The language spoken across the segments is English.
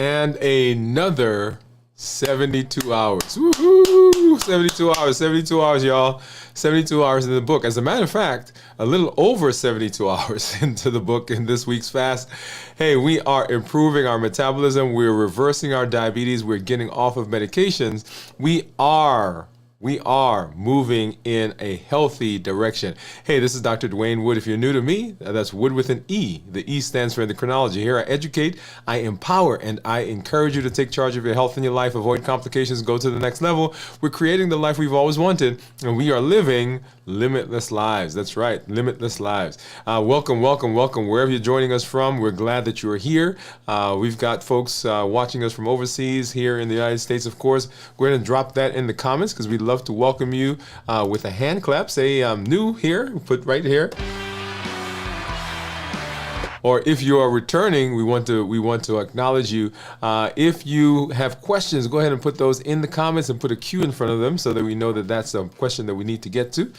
and another 72 hours. Woo-hoo! 72 hours, y'all. 72 hours in the book. As a matter of fact, a little over 72 hours into the book in this week's fast. Hey, we are improving our metabolism. We're reversing our diabetes. We're getting off of medications. We are moving in a healthy direction. Hey, this is Dr. Dwain Woode. If you're new to me, that's Wood with an E. The E stands for endocrinology. Here I educate, I empower, and I encourage you to take charge of your health and your life, avoid complications, go to the next level. We're creating the life we've always wanted, and we are living limitless lives. That's right, limitless lives. Welcome, wherever you're joining us from. We're glad that you're here. We've got folks watching us from overseas, here in the United States, of course. Go ahead and drop that in the comments, because we'd love to welcome you with a hand clap. Say I'm new here, put right here. Or if you are returning, we want to acknowledge you. If you have questions, go ahead and put those in the comments and put a Q in front of them so that we know that that's a question that we need to get to.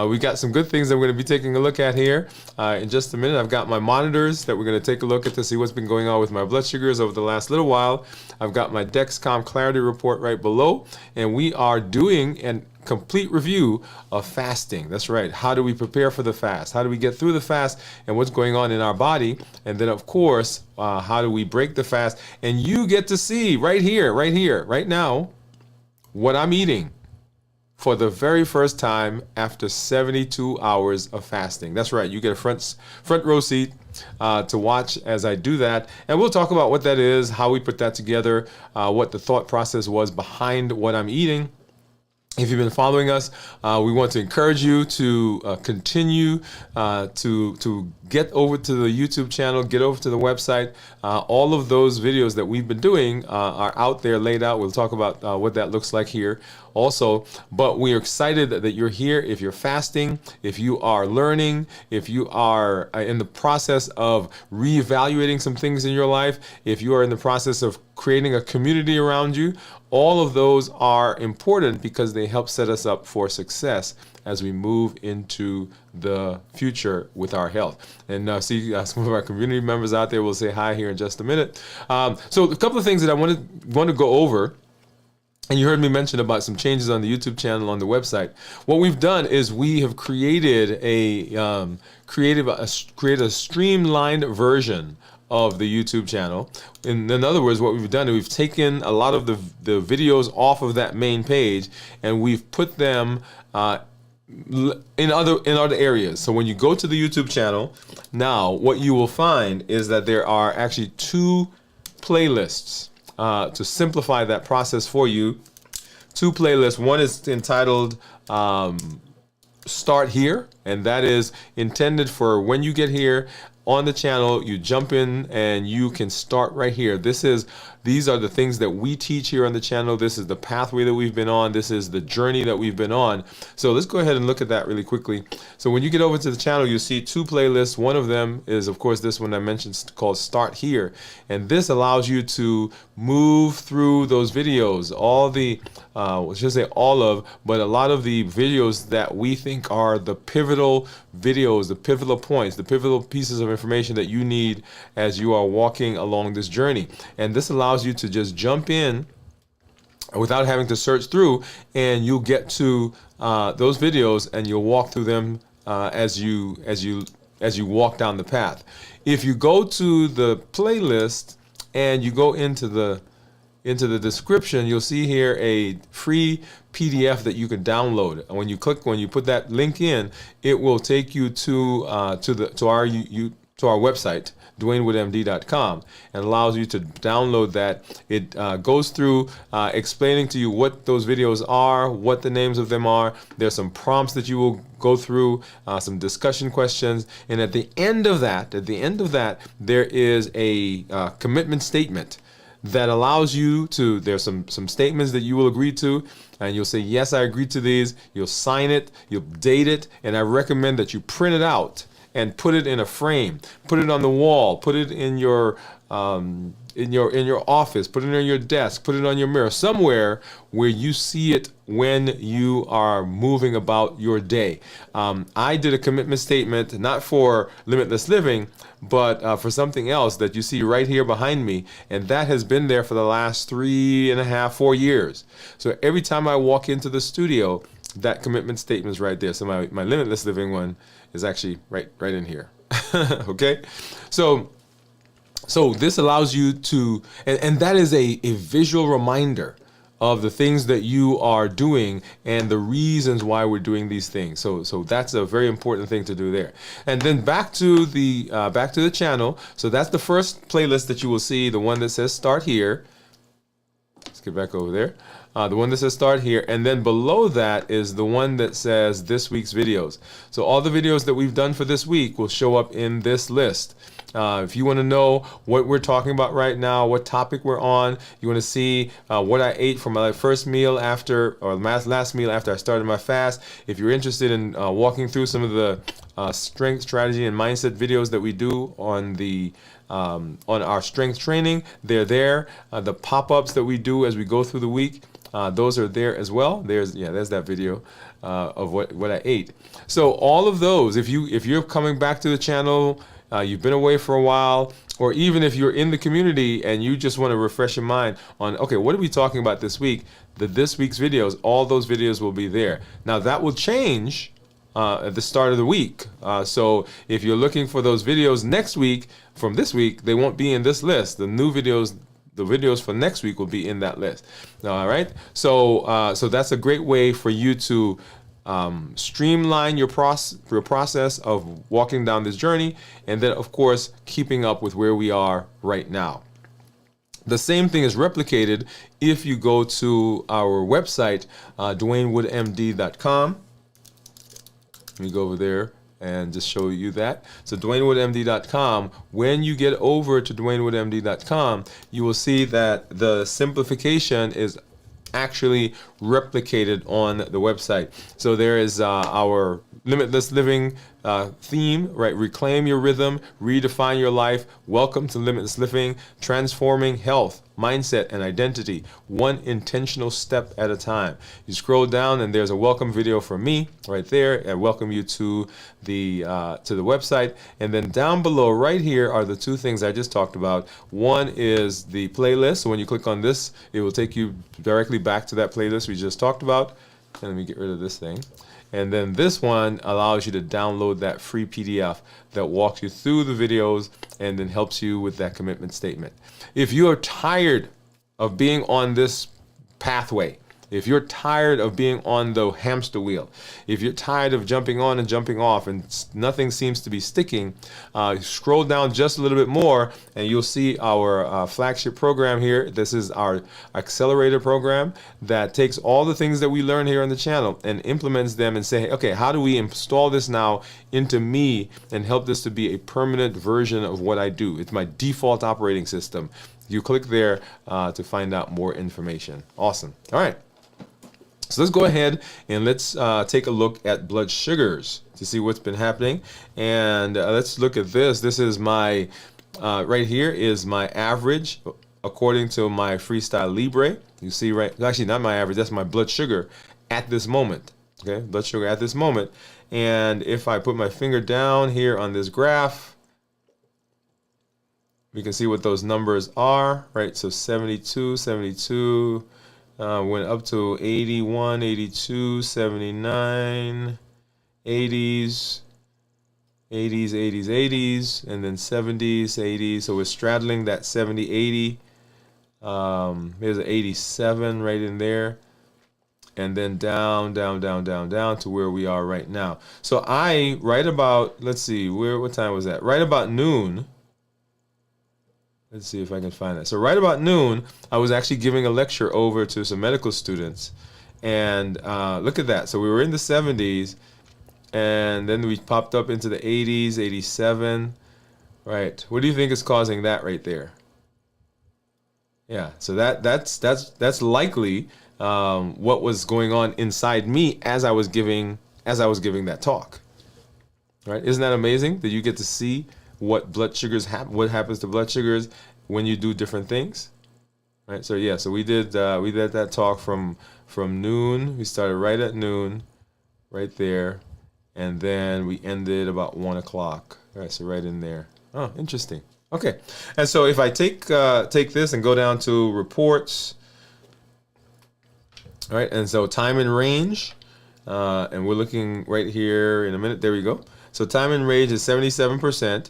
We got some good things that we're going to be taking a look at here in just a minute. I've got my monitors that we're going to take a look at to see what's been going on with my blood sugars over the last little while. I've got my Dexcom Clarity report right below, and we are doing an complete review of fasting. That's right. How do we prepare for the fast? How do we get through the fast and what's going on in our body? And then, of course, how do we break the fast? And you get to see right here, right now, what I'm eating for the very first time after 72 hours of fasting. That's right. You get a front row seat to watch as I do that. And we'll talk about what that is, how we put that together, what the thought process was behind what I'm eating. If you've been following us, we want to encourage you to continue to get over to the YouTube channel, get over to the website. All of those videos that we've been doing are out there laid out. We'll talk about what that looks like here also. But we are excited that you're here. If you're fasting, if you are learning, if you are in the process of reevaluating some things in your life, if you are in the process of creating a community around you, all of those are important because they help set us up for success as we move into the future with our health. And see some of our community members out there. We'll say hi here in just a minute. So a couple of things that I want to go over. And you heard me mention about some changes on the YouTube channel, on the website. What we've done is we have created a streamlined version of the YouTube channel. In other words, what we've done is we've taken a lot of the videos off of that main page and we've put them in other areas. So when you go to the YouTube channel, now what you will find is that there are actually two playlists to simplify that process for you. Two playlists. One is entitled Start Here, and that is intended for when you get here on the channel, you jump in and you can start right here. These are the things that we teach here on the channel. This is the pathway that we've been on. This is the journey that we've been on. So let's go ahead and look at that really quickly. So when you get over to the channel, you'll see two playlists. One of them is, of course, this one I mentioned called Start Here. And this allows you to move through those videos, I should say all of, but a lot of the videos that we think are the pivotal videos, the pivotal points, the pivotal pieces of information that you need as you are walking along this journey. And this allows you to just jump in without having to search through, and you'll get to those videos and you'll walk through them as you walk down the path. If you go to the playlist and you go into the description, you'll see here a free PDF that you can download. And when you put that link in, it will take you to our website, DwainWoodeMD.com, and allows you to download that. It goes through explaining to you what those videos are, what the names of them are. There's some prompts that you will go through, some discussion questions, and at the end of that, there is a commitment statement that allows you to, there's some statements that you will agree to, and you'll say, yes, I agree to these. You'll sign it, you'll date it, and I recommend that you print it out and put it in a frame, put it on the wall, put it in your in your office, put it on your desk, put it on your mirror, somewhere where you see it when you are moving about your day. I did a commitment statement, not for limitless living, but for something else that you see right here behind me, and that has been there for the last 3.5, 4 years. So every time I walk into the studio, that commitment statement is right there. So my limitless living one is actually right in here. Okay, so this allows you to, and that is a visual reminder of the things that you are doing and the reasons why we're doing these things. So that's a very important thing to do there. And then back to the channel. So that's the first playlist that you will see, the one that says start here. Let's get back over there. The one that says start here, and then below that is the one that says this week's videos. So all the videos that we've done for this week will show up in this list. If you want to know what we're talking about right now, what topic we're on, you want to see what I ate for my first meal after, or last meal after I started my fast. If you're interested in walking through some of the strength, strategy, and mindset videos that we do on our strength training, they're there. The pop-ups that we do as we go through the week, those are there as well. There's that video of what I ate. So all of those, if you're coming back to the channel, you've been away for a while, or even if you're in the community and you just want to refresh your mind on, okay, what are we talking about this week? This week's videos, all those videos will be there. Now that will change at the start of the week. So if you're looking for those videos next week from this week, they won't be in this list. The new videos, the videos for next week will be in that list. All right. So that's a great way for you to streamline your process of walking down this journey, and then of course keeping up with where we are right now. The same thing is replicated if you go to our website, DwainWoodeMD.com. Let me go over there and just show you that. So DwainWoodeMD.com, when you get over to DwainWoodeMD.com, you will see that the simplification is actually replicated on the website. So there is our limitless living theme, right? Reclaim your rhythm, redefine your life. Welcome to limitless living, transforming health, mindset, and identity, one intentional step at a time. You scroll down and there's a welcome video from me right there. I welcome you to the website. And then down below right here are the two things I just talked about. One is the playlist. So when you click on this, it will take you directly back to that playlist we just talked about. And let me get rid of this thing. And then this one allows you to download that free PDF that walks you through the videos and then helps you with that commitment statement. If you are tired of being on this pathway, if you're tired of being on the hamster wheel, if you're tired of jumping on and jumping off and nothing seems to be sticking, scroll down just a little bit more and you'll see our flagship program here. This is our accelerator program that takes all the things that we learn here on the channel and implements them and say, okay, how do we install this now into me and help this to be a permanent version of what I do? It's my default operating system. You click there to find out more information. Awesome. All right. So let's go ahead and let's take a look at blood sugars to see what's been happening. And let's look at this. This is my, right here is my average according to my Freestyle Libre. You see, right? Actually, not my average. That's my blood sugar at this moment. Okay, blood sugar at this moment. And if I put my finger down here on this graph, we can see what those numbers are, right? So 72, 72. Went up to 81, 82, 79, 80s, 80s, 80s, 80s, and then 70s, 80s. So we're straddling that 70, 80. There's an 87 right in there. And then down, down, down, down, down to where we are right now. So right about, let's see, what time was that? Right about noon. Let's see if I can find that. So right about noon, I was actually giving a lecture over to some medical students. And look at that. So we were in the 70s, and then we popped up into the 80s, 87. Right. What do you think is causing that right there? Yeah. So that's likely what was going on inside me as I was giving that talk. Right? Isn't that amazing that you get to see what blood sugars what happens to blood sugars when you do different things. Right. So yeah. So we did that talk from noon. We started right at noon, right there, and then we ended about 1 o'clock. All right. So right in there. Oh, interesting. Okay. And so if I take this and go down to reports. All right. And so time and range. And we're looking right here in a minute. There we go. So time and range is 77%,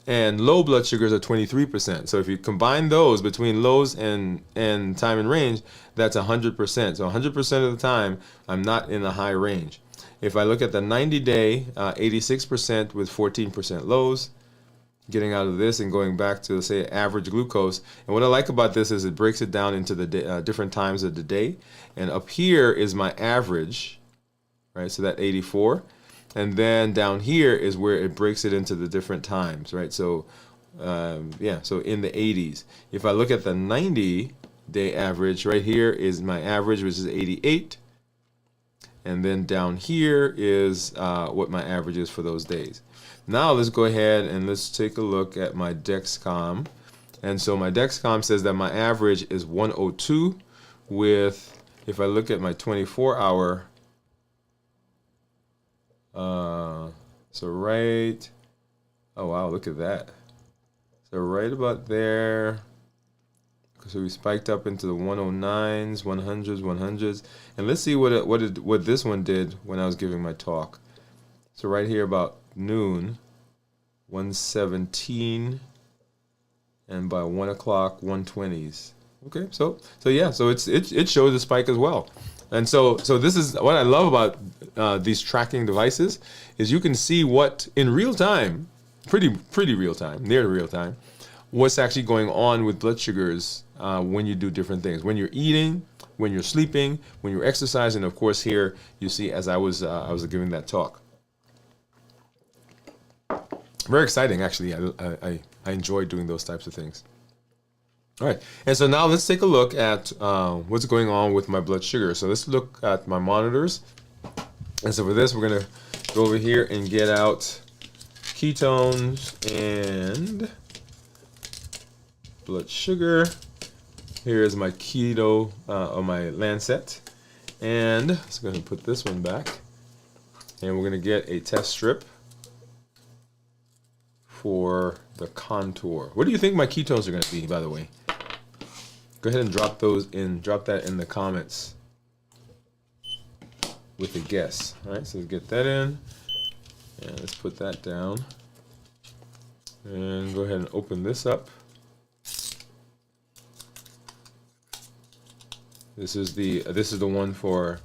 and low blood sugars are 23%. So if you combine those between lows and time and range, that's 100%. So 100% of the time, I'm not in the high range. If I look at the 90-day, 86% with 14% lows. Getting out of this and going back to, say, average glucose. And what I like about this is it breaks it down into the different times of the day. And up here is my average. Right, so that 84, and then down here is where it breaks it into the different times, right? So, yeah, so in the 80s. If I look at the 90-day average, right here is my average, which is 88, and then down here is what my average is for those days. Now let's go ahead and let's take a look at my Dexcom, and so my Dexcom says that my average is 102 with, if I look at my 24-hour. So right, oh wow, look at that. So right about there, so we spiked up into the 109s, 100s, 100s, and let's see what this one did when I was giving my talk. So right here about noon, 117, and by 1 o'clock, 120s. Okay, so yeah, so it shows a spike as well. And so this is what I love about these tracking devices, is you can see what in real time, pretty real time, near real time, what's actually going on with blood sugars when you do different things, when you're eating, when you're sleeping, when you're exercising. Of course, here you see as I was giving that talk. Very exciting, actually. I enjoy doing those types of things. All right, and so now let's take a look at what's going on with my blood sugar. So let's look at my monitors. And so for this, we're going to go over here and get out ketones and blood sugar. Here is my keto on my Lancet. And so I'm going to put this one back. And we're going to get a test strip for the contour. What do you think my ketones are going to be, by the way? Go ahead and drop that in the comments with a guess. All right, so let's get that in, and let's put that down, and go ahead and open this up. This is the one for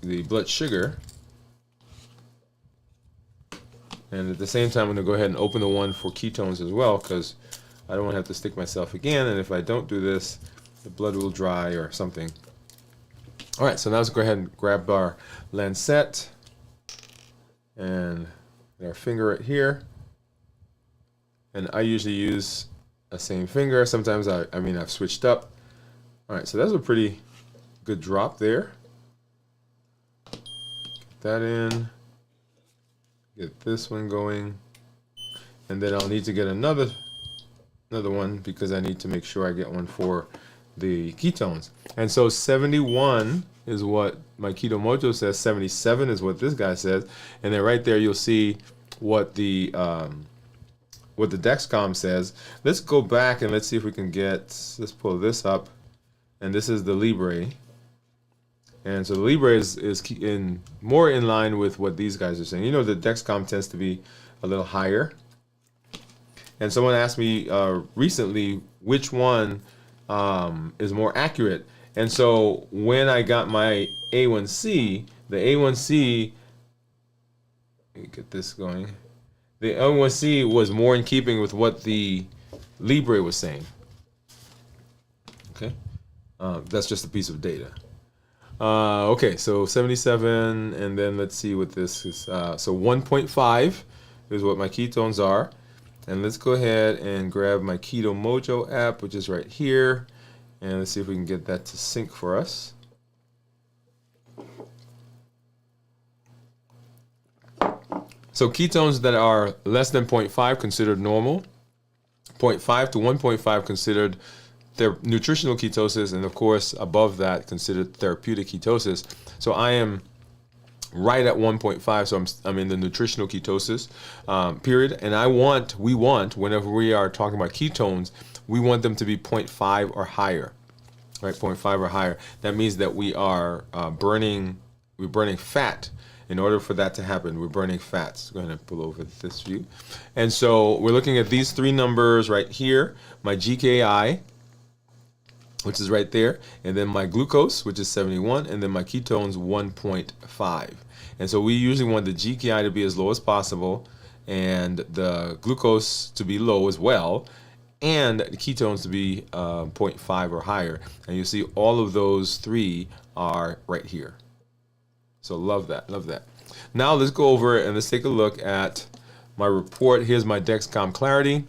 the blood sugar, and at the same time, I'm going to go ahead and open the one for ketones as well, because I don't want to have to stick myself again, and if I don't do this, the blood will dry or something. All right, so now let's go ahead and grab our Lancet and our finger right here. And I usually use a same finger. Sometimes I've switched up. All right, so that's a pretty good drop there. Get that in. Get this one going, and then I'll need to get another one because I need to make sure I get one for the ketones. And so 71 is what my Keto Mojo says. 77 is what this guy says. And then right there you'll see what the Dexcom says. Let's go back and let's see if we can let's pull this up. And this is the Libre. And so the Libre is more in line with what these guys are saying. You know, the Dexcom tends to be a little higher. And someone asked me recently which one is more accurate. And so when I got my A1C, the A1C, let me get this going. The A1C was more in keeping with what the Libre was saying. Okay, that's just a piece of data. Okay, so 77, and then let's see what this is. So 1.5 is what my ketones are. And let's go ahead and grab my Keto Mojo app, which is right here. And let's see if we can get that to sync for us. So ketones that are less than 0.5 considered normal. 0.5 to 1.5 considered nutritional ketosis, and of course above that considered therapeutic ketosis. So I am right at 1.5, so I'm in the nutritional ketosis period, and we want, whenever we are talking about ketones, we want them to be 0.5 or higher, right? 0.5 or higher. That means that we're burning fat. In order for that to happen, we're burning fats. Go ahead and pull over this view. And so we're looking at these three numbers right here, my GKI, which is right there, and then my glucose, which is 71, and then my ketones, 1.5. And so we usually want the GKI to be as low as possible, and the glucose to be low as well, and the ketones to be 0.5 or higher. And you see all of those three are right here. So love that, love that. Now let's go over and let's take a look at my report. Here's my Dexcom Clarity. I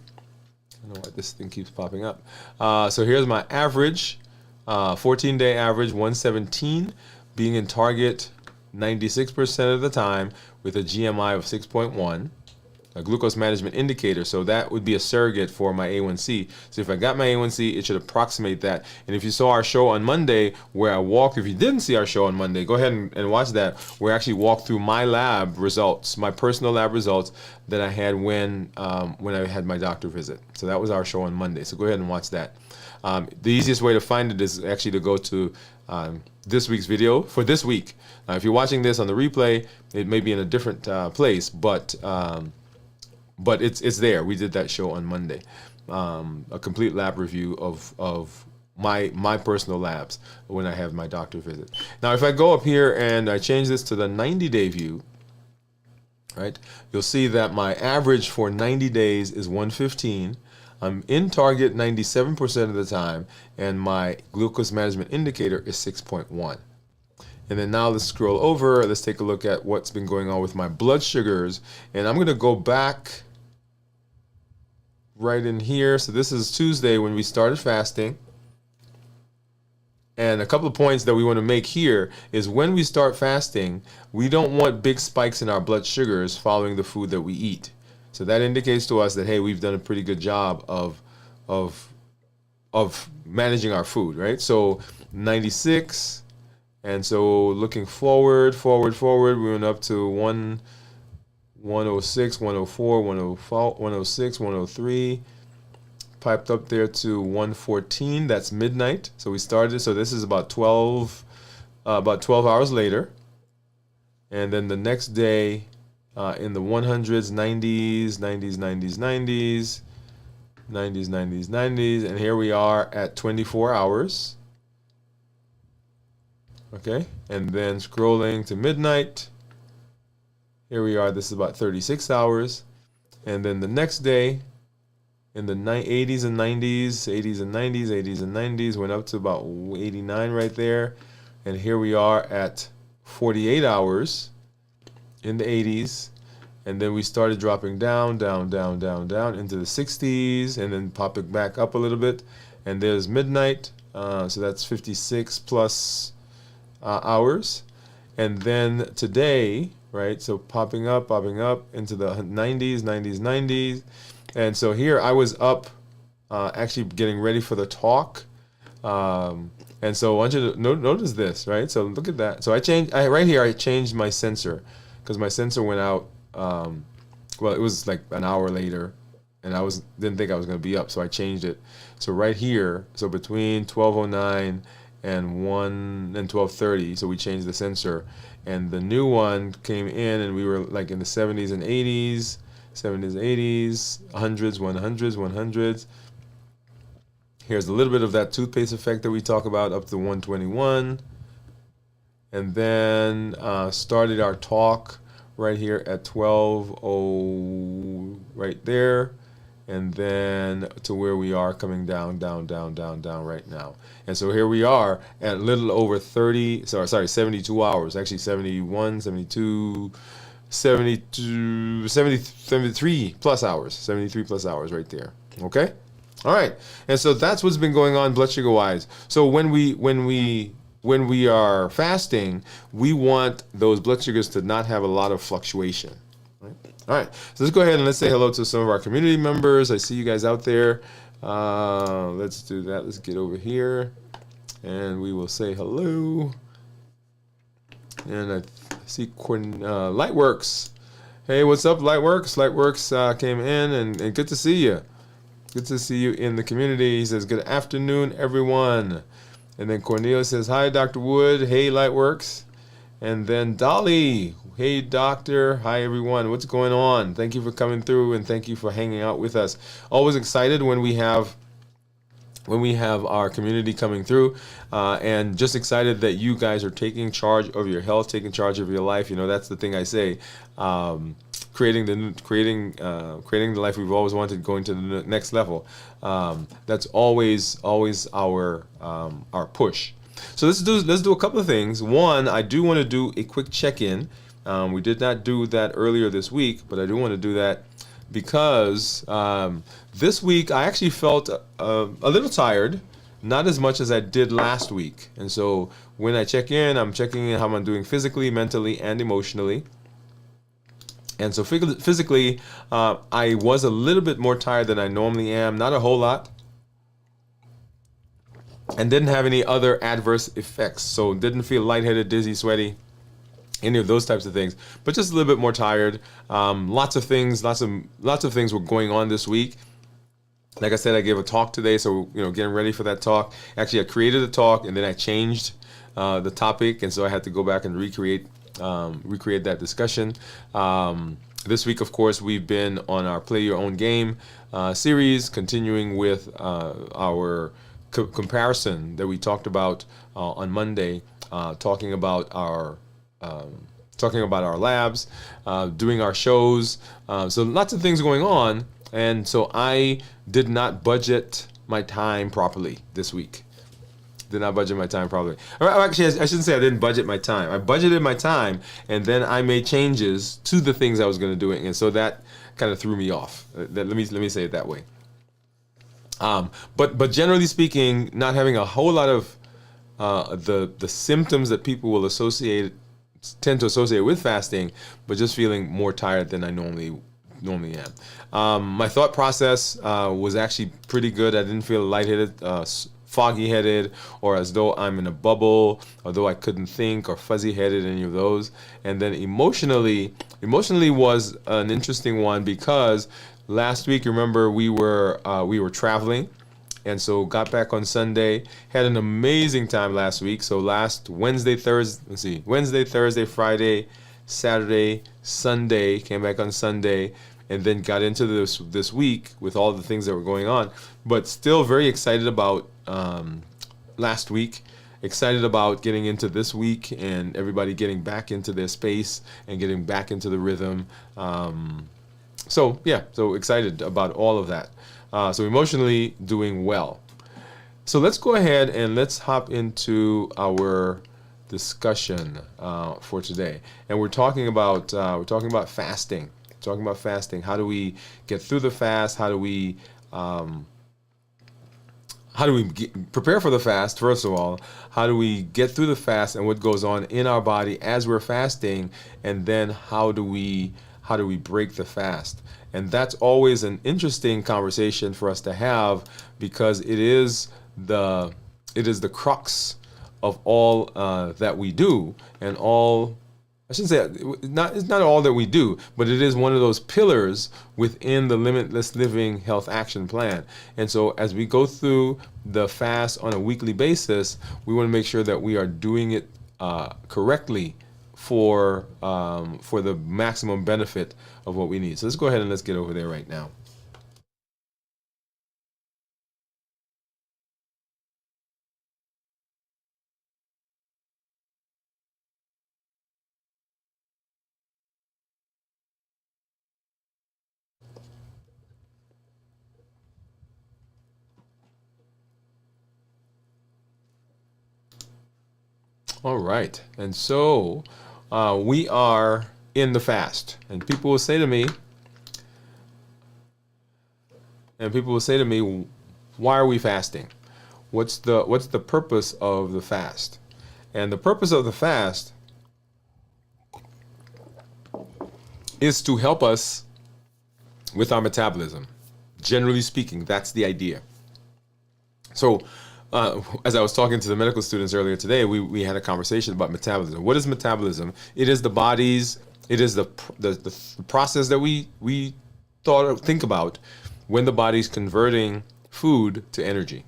don't know why this thing keeps popping up. So here's my average, 14-day average, 117, being in target 96% of the time with a GMI of 6.1, a glucose management indicator. So that would be a surrogate for my A1C. So if I got my A1C, it should approximate that. And if you saw our show on Monday where I walked, if you didn't see our show on Monday, go ahead and watch that, where I actually walked through my lab results, my personal lab results that I had when I had my doctor visit. So that was our show on Monday. So go ahead and watch that. The easiest way to find it is actually to go to this week's video for this week. Now, if you're watching this on the replay, it may be in a different place, but it's there. We did that show on Monday, a complete lab review of my personal labs when I have my doctor visit. Now, if I go up here and I change this to the 90-day view, right, you'll see that my average for 90 days is 115. I'm in target 97% of the time, and my glucose management indicator is 6.1. And then now let's scroll over. Let's take a look at what's been going on with my blood sugars. And I'm going to go back right in here. So this is Tuesday when we started fasting. And a couple of points that we want to make here is when we start fasting, we don't want big spikes in our blood sugars following the food that we eat. So that indicates to us that, hey, we've done a pretty good job of managing our food, right? So 96, and so looking forward, we went up to 106, 104, 106, 103, piped up there to 114. That's midnight. So we started. So this is about 12 hours later, and then the next day. In the 100s, 90s, 90s, 90s, 90s, 90s, 90s, 90s, and here we are at 24 hours. Okay, and then scrolling to midnight. Here we are, this is about 36 hours. And then the next day, in the 80s and 90s, 80s and 90s, 80s and 90s, went up to about 89 right there. And here we are at 48 hours. In the 80s, and then we started dropping down into the 60s, and then popping back up a little bit, and there's midnight, so that's 56 plus hours, and then today, right, so popping up into the 90s, and so here I was up, actually getting ready for the talk, and so I want you to notice this, right, so look at that, so I changed my sensor, because my sensor went out, well, it was like an hour later, and I didn't think I was going to be up, so I changed it. So right here, so between 12:09 and 12:30, so we changed the sensor, and the new one came in, and we were like in the 70s and 80s, 100s. Here's a little bit of that toothpaste effect that we talk about, up to 121. And then started our talk right here at 12:00 right there, and then to where we are coming down right now. And so here we are at a little over 72 hours, actually 71, 72, 73 plus hours right there. Okay? All right. And so that's what's been going on blood sugar wise. So when we are fasting, we want those blood sugars to not have a lot of fluctuation. Right? All right, so let's go ahead and let's say hello to some of our community members. I see you guys out there. Let's do that. Let's get over here, and we will say hello. And I see Lightworks. Hey, what's up, Lightworks? Lightworks came in, and good to see you. Good to see you in the community. He says, good afternoon, everyone. And then Cornelia says, hi, Dr. Wood. Hey, Lightworks. And then Dolly, hey, doctor. Hi, everyone. What's going on? Thank you for coming through, and thank you for hanging out with us. Always excited when we have our community coming through, and just excited that you guys are taking charge of your health, taking charge of your life. You know, that's the thing I say. Creating the life we've always wanted, going to the next level. That's always our push. So let's do a couple of things. One, I do want to do a quick check-in. We did not do that earlier this week, but I do want to do that because this week I actually felt a little tired, not as much as I did last week. And so when I check in, I'm checking in how I'm doing physically, mentally, and emotionally. And so physically, I was a little bit more tired than I normally am, not a whole lot, and didn't have any other adverse effects. So didn't feel lightheaded, dizzy, sweaty, any of those types of things, but just a little bit more tired. Lots of things were going on this week. Like I said, I gave a talk today, so getting ready for that talk. Actually, I created a talk and then I changed the topic, and so I had to go back and recreate that discussion. This week, of course, we've been on our Play Your Own Game series, continuing with our comparison that we talked about on Monday, talking about our labs, doing our shows. So lots of things going on, and so I did not budget my time properly this week. Actually, I shouldn't say I didn't budget my time. I budgeted my time, and then I made changes to the things I was going to do, and so that kind of threw me off. Let me say it that way. But generally speaking, not having a whole lot of the symptoms that people will tend to associate with fasting, but just feeling more tired than I normally am. My thought process was actually pretty good. I didn't feel lightheaded, foggy-headed, or as though I'm in a bubble, although I couldn't think, or fuzzy-headed, any of those. And then emotionally was an interesting one because last week, remember, we were traveling, and so got back on Sunday. Had an amazing time last week. So last Wednesday, Thursday, Friday, Saturday, Sunday, came back on Sunday, and then got into this week with all the things that were going on. But still very excited about last week. Excited about getting into this week and everybody getting back into their space and getting back into the rhythm. So excited about all of that. So emotionally doing well. So let's go ahead and let's hop into our discussion for today. And we're talking about fasting. How do we get through the fast? How do we prepare for the fast? First of all, how do we get through the fast and what goes on in our body as we're fasting? And then how do we break the fast? And that's always an interesting conversation for us to have, because it is the crux of all that we do, and all. I shouldn't say it's not all that we do, but it is one of those pillars within the Limitless Living Health Action Plan. And so as we go through the fast on a weekly basis, we want to make sure that we are doing it correctly for the maximum benefit of what we need. So let's go ahead and let's get over there right now. All right, and so we are in the fast, and people will say to me, why are we fasting? What's the purpose of the fast? And the purpose of the fast is to help us with our metabolism. Generally speaking, that's the idea. So, as I was talking to the medical students earlier today, we had a conversation about metabolism. What is metabolism? It is the body's, it is the process that we think about when the body's converting food to energy.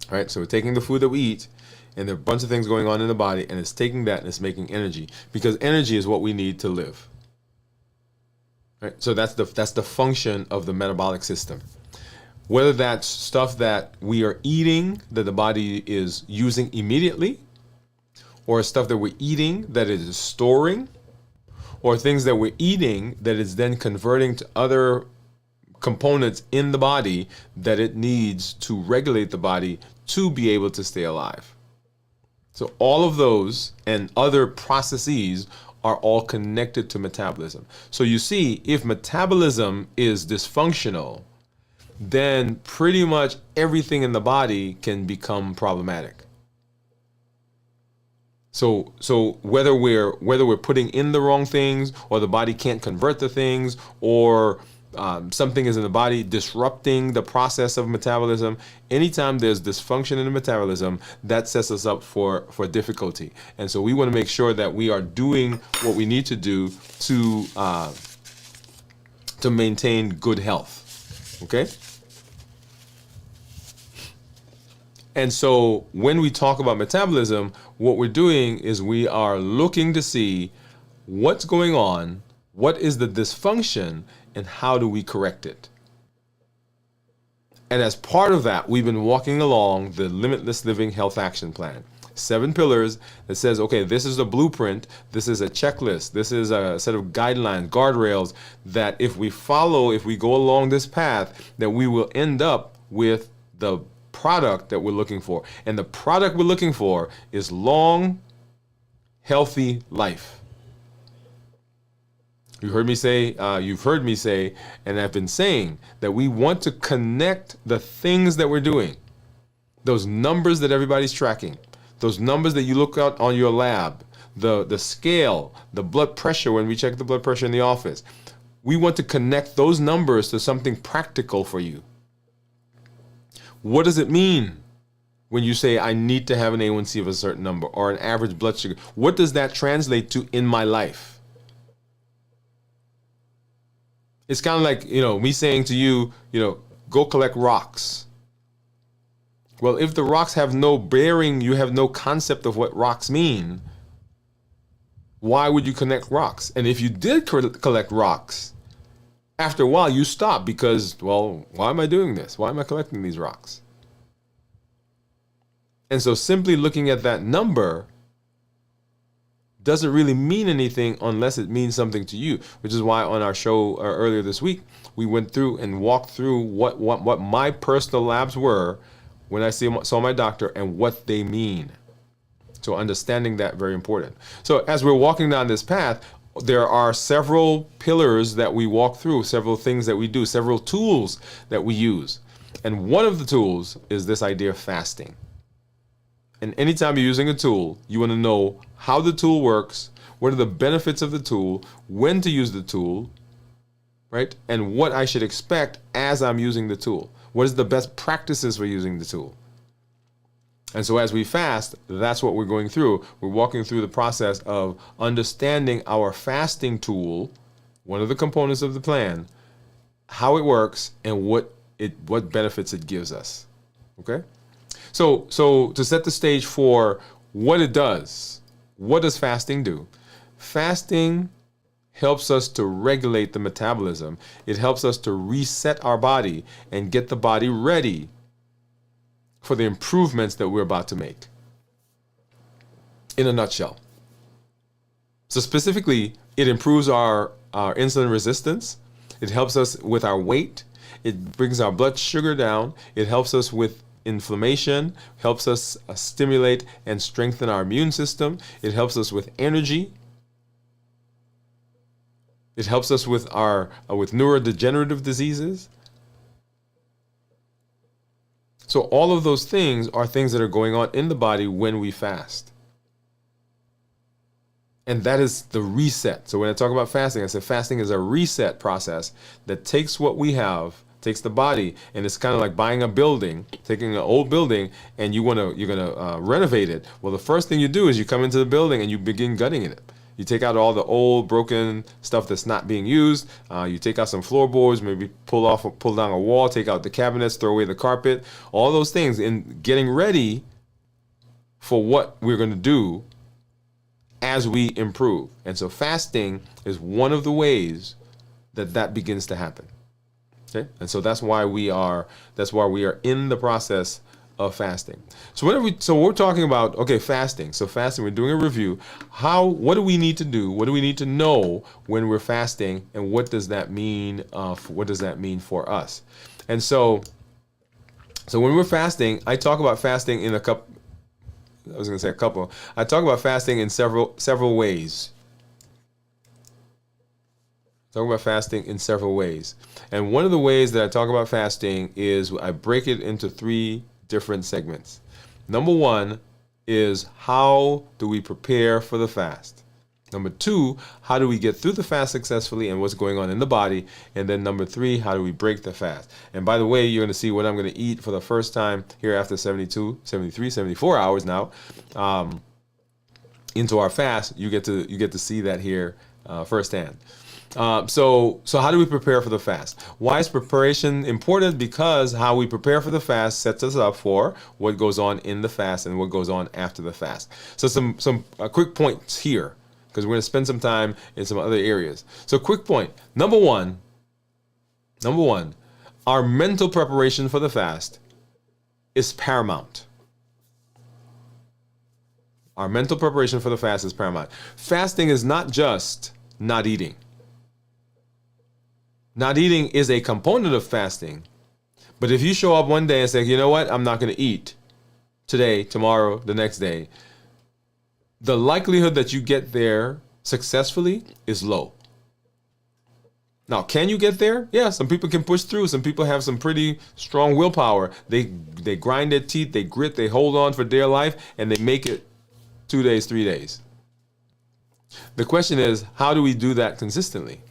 All right, so we're taking the food that we eat, and there are a bunch of things going on in the body, and it's taking that and it's making energy, because energy is what we need to live. Right? So that's the function of the metabolic system. Whether that's stuff that we are eating that the body is using immediately, or stuff that we're eating that it is storing, or things that we're eating that is then converting to other components in the body that it needs to regulate the body to be able to stay alive. So all of those and other processes are all connected to metabolism. So you see, if metabolism is dysfunctional, then pretty much everything in the body can become problematic. So whether we're putting in the wrong things, or the body can't convert the things, or something is in the body disrupting the process of metabolism, anytime there's dysfunction in the metabolism, that sets us up for difficulty. And so we want to make sure that we are doing what we need to do to maintain good health. Okay? And so when we talk about metabolism, what we're doing is we are looking to see what's going on, what is the dysfunction, and how do we correct it. And as part of that, we've been walking along the Limitless Living Health Action Plan. 7 pillars that says, okay, this is a blueprint, this is a checklist, this is a set of guidelines, guardrails, that if we follow, if we go along this path, that we will end up with the product that we're looking for. And the product we're looking for is long, healthy life. You've heard me say, and I've been saying that we want to connect the things that we're doing, those numbers that everybody's tracking, those numbers that you look at on your lab, the scale, the blood pressure when we check the blood pressure in the office. We want to connect those numbers to something practical for you. What does it mean when you say I need to have an A1C of a certain number or an average blood sugar? What does that translate to in my life? It's kind of like, me saying to you, go collect rocks. Well, if the rocks have no bearing, you have no concept of what rocks mean, why would you collect rocks? And if you did collect rocks, after a while you stop because, well, why am I doing this? Why am I collecting these rocks? And so simply looking at that number doesn't really mean anything unless it means something to you, which is why on our show earlier this week, we went through and walked through what my personal labs were when I saw my doctor and what they mean. So understanding that, very important. So as we're walking down this path, there are several pillars that we walk through, several things that we do, several tools that we use. And one of the tools is this idea of fasting. And anytime you're using a tool, you want to know how the tool works, what are the benefits of the tool, when to use the tool, right? And what I should expect as I'm using the tool. What is the best practices for using the tool? And so as we fast, that's what we're going through. We're walking through the process of understanding our fasting tool, one of the components of the plan, how it works, and what benefits it gives us. Okay? So to set the stage for what it does, what does fasting do? Fasting helps us to regulate the metabolism. It helps us to reset our body and get the body ready for the improvements that we're about to make. In a nutshell. So specifically, it improves our insulin resistance. It helps us with our weight. It brings our blood sugar down. It helps us with inflammation, helps us stimulate and strengthen our immune system. It helps us with energy. It helps us with with neurodegenerative diseases. So all of those things are things that are going on in the body when we fast. And that is the reset. So when I talk about fasting, I said fasting is a reset process that takes what we have, takes the body, and it's kind of like buying a building, taking an old building, and you're gonna renovate it. Well, the first thing you do is you come into the building and you begin gutting it. You take out all the old broken stuff that's not being used. You take out some floorboards, maybe pull down a wall, take out the cabinets, throw away the carpet, all those things, in getting ready for what we're going to do as we improve. And so fasting is one of the ways that begins to happen. Okay? And so that's why we are in the process of fasting. So we're talking about, okay, fasting. So fasting, we're doing a review. What do we need to do? What do we need to know when we're fasting, and what does that mean? What does that mean for us? And so when we're fasting, I talk about fasting in a couple. I was going to say a couple. I talk about fasting in several ways. Talk about fasting in several ways. And one of the ways that I talk about fasting is I break it into 3 different segments. Number 1 is, how do we prepare for the fast? Number 2, how do we get through the fast successfully and what's going on in the body? And then number 3, how do we break the fast? And by the way, you're going to see what I'm going to eat for the first time here after 72, 73, 74 hours now into our fast. You get to see that here firsthand. So how do we prepare for the fast? Why is preparation important? Because how we prepare for the fast sets us up for what goes on in the fast and what goes on after the fast. So some quick points here, because we're going to spend some time in some other areas. So quick point. Number one, our mental preparation for the fast is paramount. Our mental preparation for the fast is paramount. Fasting is not just not eating. Not eating is a component of fasting. But if you show up one day and say, you know what, I'm not going to eat today, tomorrow, the next day, the likelihood that you get there successfully is low. Now, can you get there? Yeah, some people can push through. Some people have some pretty strong willpower. They grind their teeth, they grit, they hold on for dear life, and they make it 2 days, 3 days. The question is, how do we do that consistently?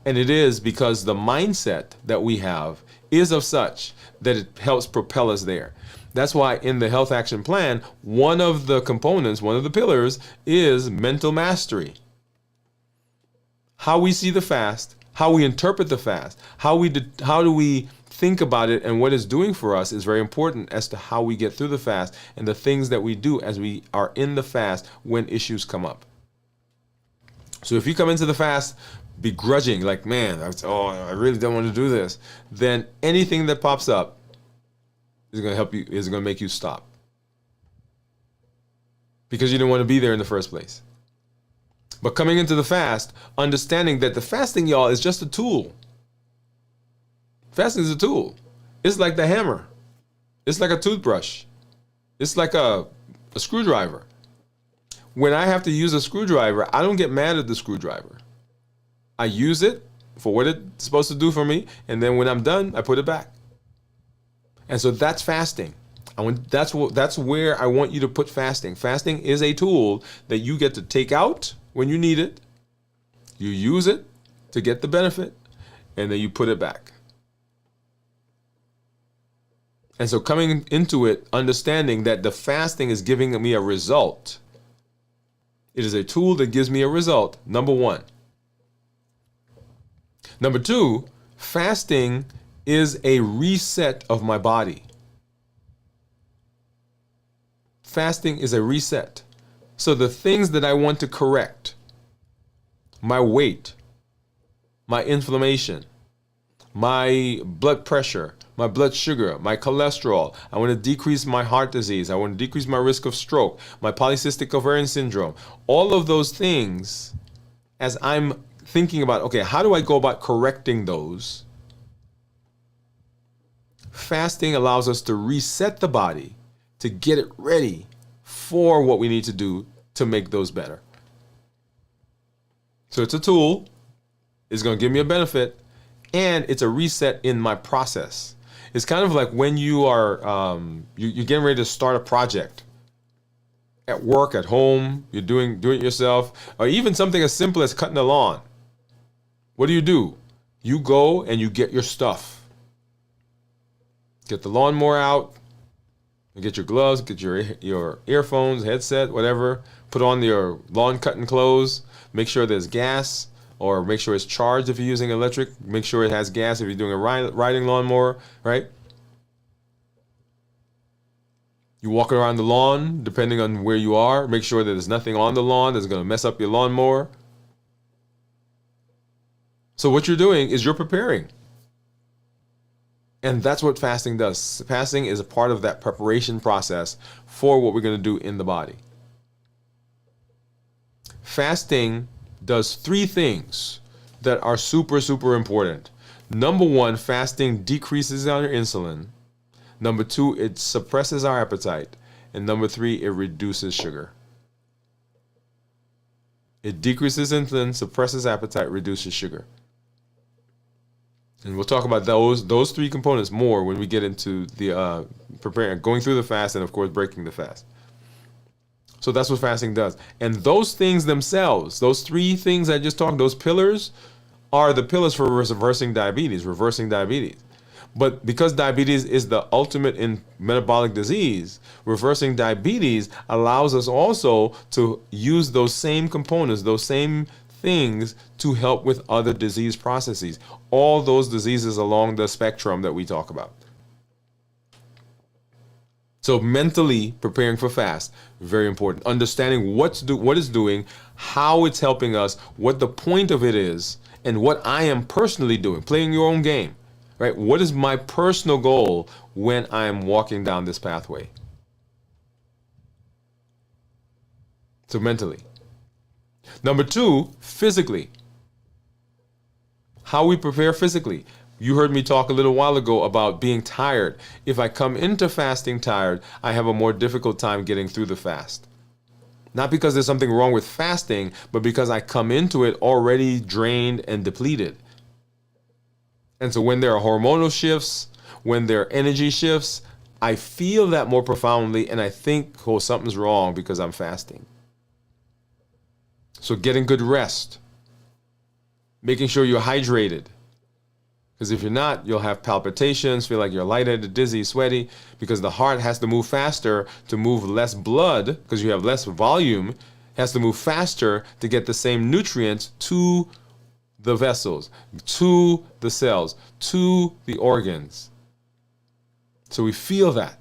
And it is because the mindset that we have is of such that it helps propel us there. That's why in the Health Action Plan, one of the components, one of the pillars is mental mastery. How we see the fast, how we interpret the fast, how do we think about it and what it's doing for us is very important as to how we get through the fast and the things that we do as we are in the fast when issues come up. So if you come into the fast begrudging, like, man, I really don't want to do this, then anything that pops up is going to help you, is going to make you stop. Because you didn't want to be there in the first place. But coming into the fast, understanding that the fasting, y'all, is just a tool. Fasting is a tool. It's like the hammer. It's like a toothbrush. It's like a screwdriver. When I have to use a screwdriver, I don't get mad at the screwdriver. I use it for what it's supposed to do for me, and then when I'm done, I put it back. And so that's fasting. That's where I want you to put fasting. Fasting is a tool that you get to take out when you need it. You use it to get the benefit, and then you put it back. And so coming into it, understanding that the fasting is giving me a result. It is a tool that gives me a result, number 1. Number 2, fasting is a reset of my body. Fasting is a reset. So the things that I want to correct, my weight, my inflammation, my blood pressure, my blood sugar, my cholesterol, I want to decrease my heart disease, I want to decrease my risk of stroke, my polycystic ovarian syndrome, all of those things, as I'm thinking about, okay, how do I go about correcting those? Fasting allows us to reset the body to get it ready for what we need to do to make those better. So it's a tool, it's going to give me a benefit, and it's a reset in my process. It's kind of like when you are you're getting ready to start a project, At work, at home, you're doing it yourself, or even something as simple as cutting the lawn. What do? You go and you get your stuff. Get the lawnmower out, and get your gloves, get your earphones, headset, whatever. Put on your lawn cutting clothes. Make sure there's gas, or make sure it's charged if you're using electric. Make sure it has gas if you're doing a riding lawnmower, right? You walk around the lawn, depending on where you are. Make sure that there's nothing on the lawn that's going to mess up your lawnmower. So what you're doing is you're preparing. And that's what fasting does. Fasting is a part of that preparation process for what we're going to do in the body. Fasting does three things that are super, super important. Number one, fasting decreases our insulin. Number two, it suppresses our appetite. And number three, it reduces sugar. It decreases insulin, suppresses appetite, reduces sugar. And we'll talk about those three components more when we get into the preparing, going through the fast, and of course breaking the fast. So that's what fasting does. And those things themselves, those three things I just talked, those pillars, are the pillars for reversing diabetes. But because diabetes is the ultimate in metabolic disease, reversing diabetes allows us also to use those same components, those same things to help with other disease processes. All those diseases along the spectrum that we talk about. So mentally preparing for fast, very important. Understanding what it's doing, how it's helping us, what the point of it is, and what I am personally doing. Playing your own game, right? What is my personal goal when I am walking down this pathway? So mentally. Number two, physically. How we prepare physically. You heard me talk a little while ago about being tired. If I come into fasting tired, I have a more difficult time getting through the fast. Not because there's something wrong with fasting, but because I come into it already drained and depleted. And so when there are hormonal shifts, when there are energy shifts, I feel that more profoundly, and I think, oh, something's wrong because I'm fasting. So getting good rest, making sure you're hydrated. Because if you're not, you'll have palpitations, feel like you're lightheaded, dizzy, sweaty, because the heart has to move faster to move less blood, because you have less volume, has to move faster to get the same nutrients to the vessels, to the cells, to the organs. So we feel that.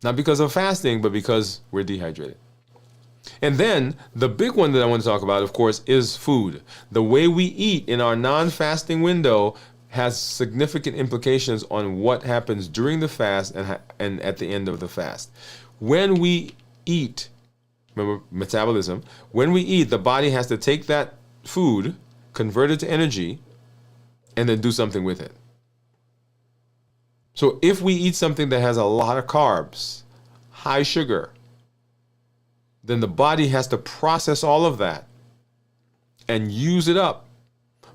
Not because of fasting, but because we're dehydrated. And then the big one that I want to talk about, of course, is food. The way we eat in our non-fasting window has significant implications on what happens during the fast and at the end of the fast. When we eat, remember metabolism, when we eat, the body has to take that food, convert it to energy, and then do something with it. So if we eat something that has a lot of carbs, high sugar, then the body has to process all of that and use it up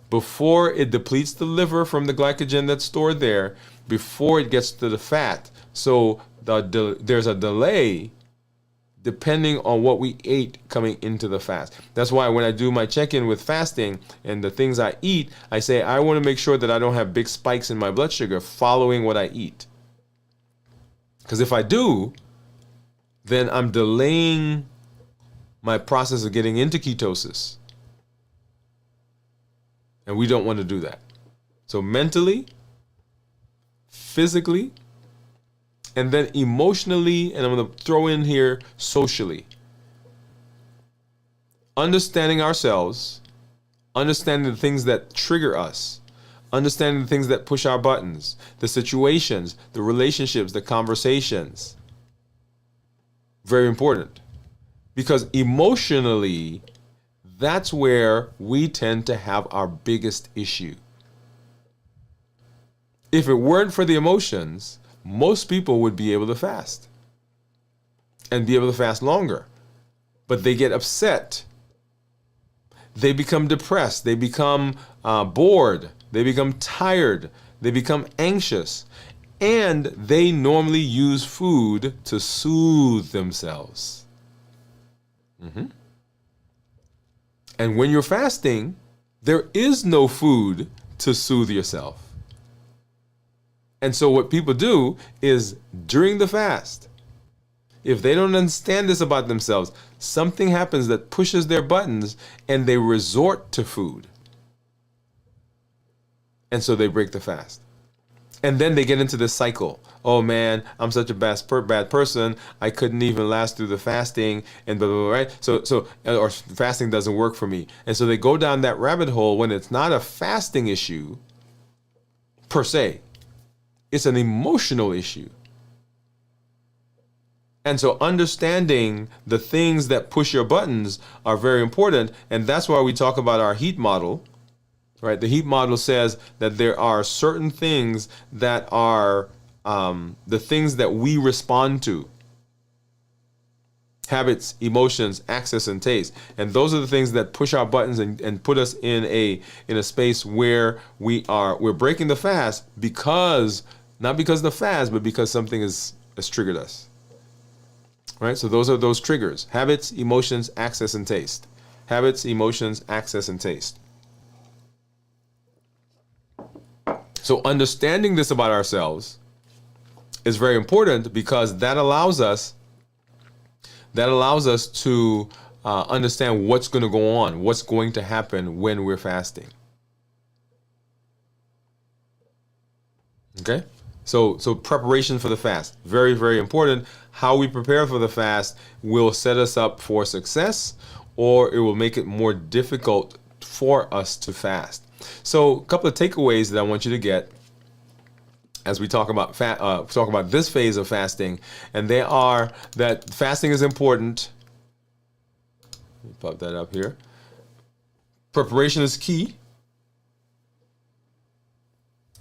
before it depletes the liver from the glycogen that's stored there, before it gets to the fat. So there's a delay depending on what we ate coming into the fast. That's why when I do my check-in with fasting and the things I eat, I say I want to make sure that I don't have big spikes in my blood sugar following what I eat. Because if I do, then I'm delaying my process of getting into ketosis. And we don't want to do that. So mentally, physically, and then emotionally, and I'm going to throw in here socially. Understanding ourselves, understanding the things that trigger us, understanding the things that push our buttons, the situations, the relationships, the conversations. Very important. Because emotionally, that's where we tend to have our biggest issue. If it weren't for the emotions, most people would be able to fast and be able to fast longer. But they get upset. They become depressed. They become bored. They become tired. They become anxious. And they normally use food to soothe themselves. And when you're fasting, there is no food to soothe yourself. And so what people do is during the fast, if they don't understand this about themselves, something happens that pushes their buttons and they resort to food. And so they break the fast. And then they get into this cycle. Oh man, I'm such a bad person. I couldn't even last through the fasting and blah, blah, blah, right? Or fasting doesn't work for me. And so they go down that rabbit hole when it's not a fasting issue per se. It's an emotional issue. And so understanding the things that push your buttons are very important. And that's why we talk about our heat model. Right, the heat model says that there are certain things that are the things that we respond to. Habits, emotions, access, and taste. And those are the things that push our buttons and put us in a space where we're breaking the fast because, not because of the fast, but because something has triggered us. Right? So those are those triggers. Habits, emotions, access, and taste. Habits, emotions, access, and taste. So understanding this about ourselves is very important because that allows us to understand what's going to go on, what's going to happen when we're fasting. Okay? So preparation for the fast, very, very important. How we prepare for the fast will set us up for success, or it will make it more difficult for us to fast. So a couple of takeaways that I want you to get as we talk about this phase of fasting, and they are that fasting is important. Let me pop that up here. Preparation is key.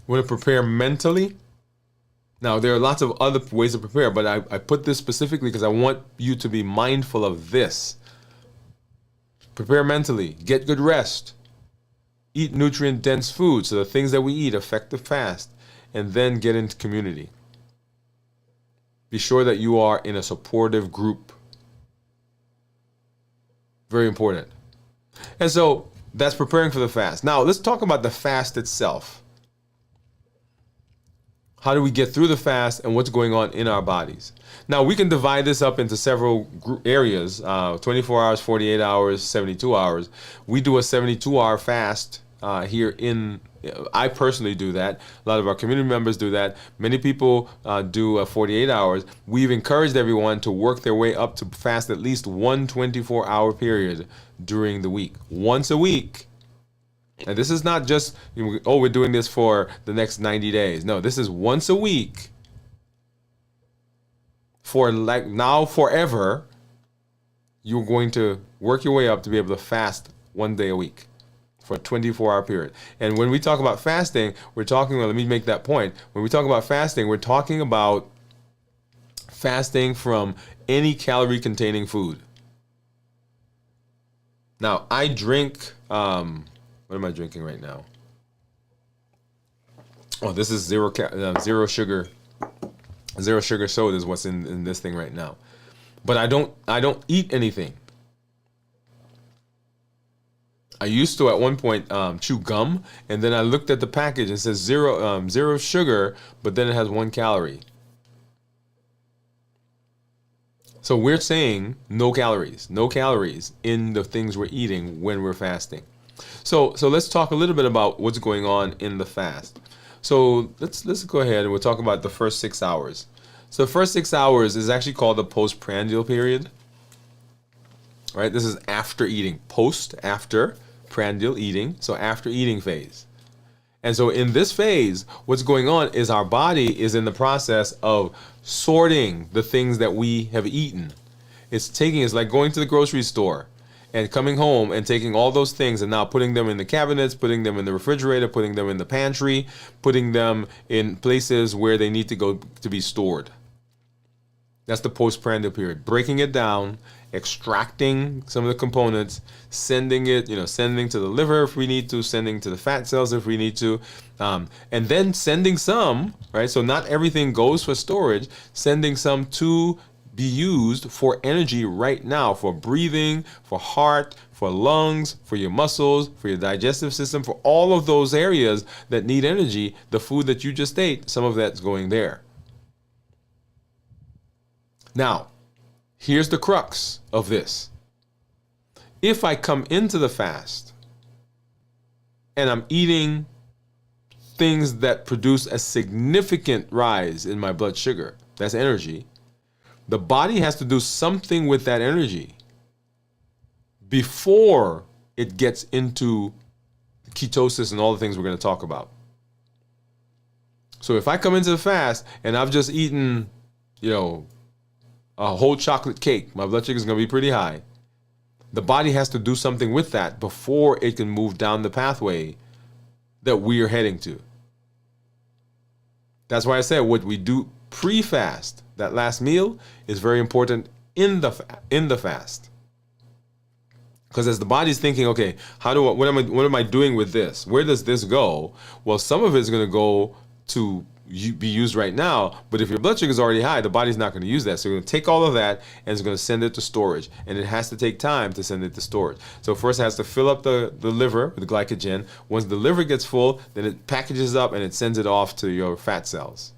We want to prepare mentally. Now, there are lots of other ways to prepare, but I put this specifically because I want you to be mindful of this. Prepare mentally. Get good rest. Eat nutrient-dense food, so the things that we eat affect the fast, and then get into community. Be sure that you are in a supportive group. Very important. And so that's preparing for the fast. Now, let's talk about the fast itself. How do we get through the fast and what's going on in our bodies? Now, we can divide this up into several areas, 24 hours, 48 hours, 72 hours. We do a 72-hour fast here I personally do that. A lot of our community members do that. Many people do 48 hours. We've encouraged everyone to work their way up to fast at least one 24-hour period during the week. Once a week. And this is not just, we're doing this for the next 90 days. No, this is once a week. For now, forever, you're going to work your way up to be able to fast one day a week for a 24-hour period. And when we talk about fasting, let me make that point. When we talk about fasting, we're talking about fasting from any calorie-containing food. Now, I drink, what am I drinking right now? Oh, this is zero sugar soda is what's in this thing right now. But I don't eat anything. I used to at one point chew gum, and then I looked at the package and it says zero sugar, but then it has 1 calorie. So we're saying no calories in the things we're eating when we're fasting. So let's talk a little bit about what's going on in the fast. So let's go ahead and we'll talk about the first 6 hours. So the first 6 hours is actually called the postprandial period. Right? This is after eating. After prandial eating. So after eating phase. And so in this phase, what's going on is our body is in the process of sorting the things that we have eaten. It's like going to the grocery store and coming home and taking all those things and now putting them in the cabinets, putting them in the refrigerator, putting them in the pantry, putting them in places where they need to go to be stored. That's the postprandial period. Breaking it down, extracting some of the components, sending to the liver if we need to, sending to the fat cells if we need to, and then sending some, right? So not everything goes for storage, sending some to be used for energy right now, for breathing, for heart, for lungs, for your muscles, for your digestive system, for all of those areas that need energy. The food that you just ate, some of that's going there. Now, here's the crux of this. If I come into the fast and I'm eating things that produce a significant rise in my blood sugar, that's energy, the body has to do something with that energy before it gets into ketosis and all the things we're going to talk about. So if I come into the fast and I've just eaten, a whole chocolate cake, my blood sugar is going to be pretty high. The body has to do something with that before it can move down the pathway that we are heading to. That's why I said what we do pre-fast, that last meal, is very important in the fast. Because as the body's thinking, okay, what am I doing with this? Where does this go? Well, some of it's going to go to be used right now, but if your blood sugar is already high, the body's not going to use that. So we're going to take all of that and it's going to send it to storage, and it has to take time to send it to storage. So first it has to fill up the liver with glycogen. Once the liver gets full, then it packages up and it sends it off to your fat cells.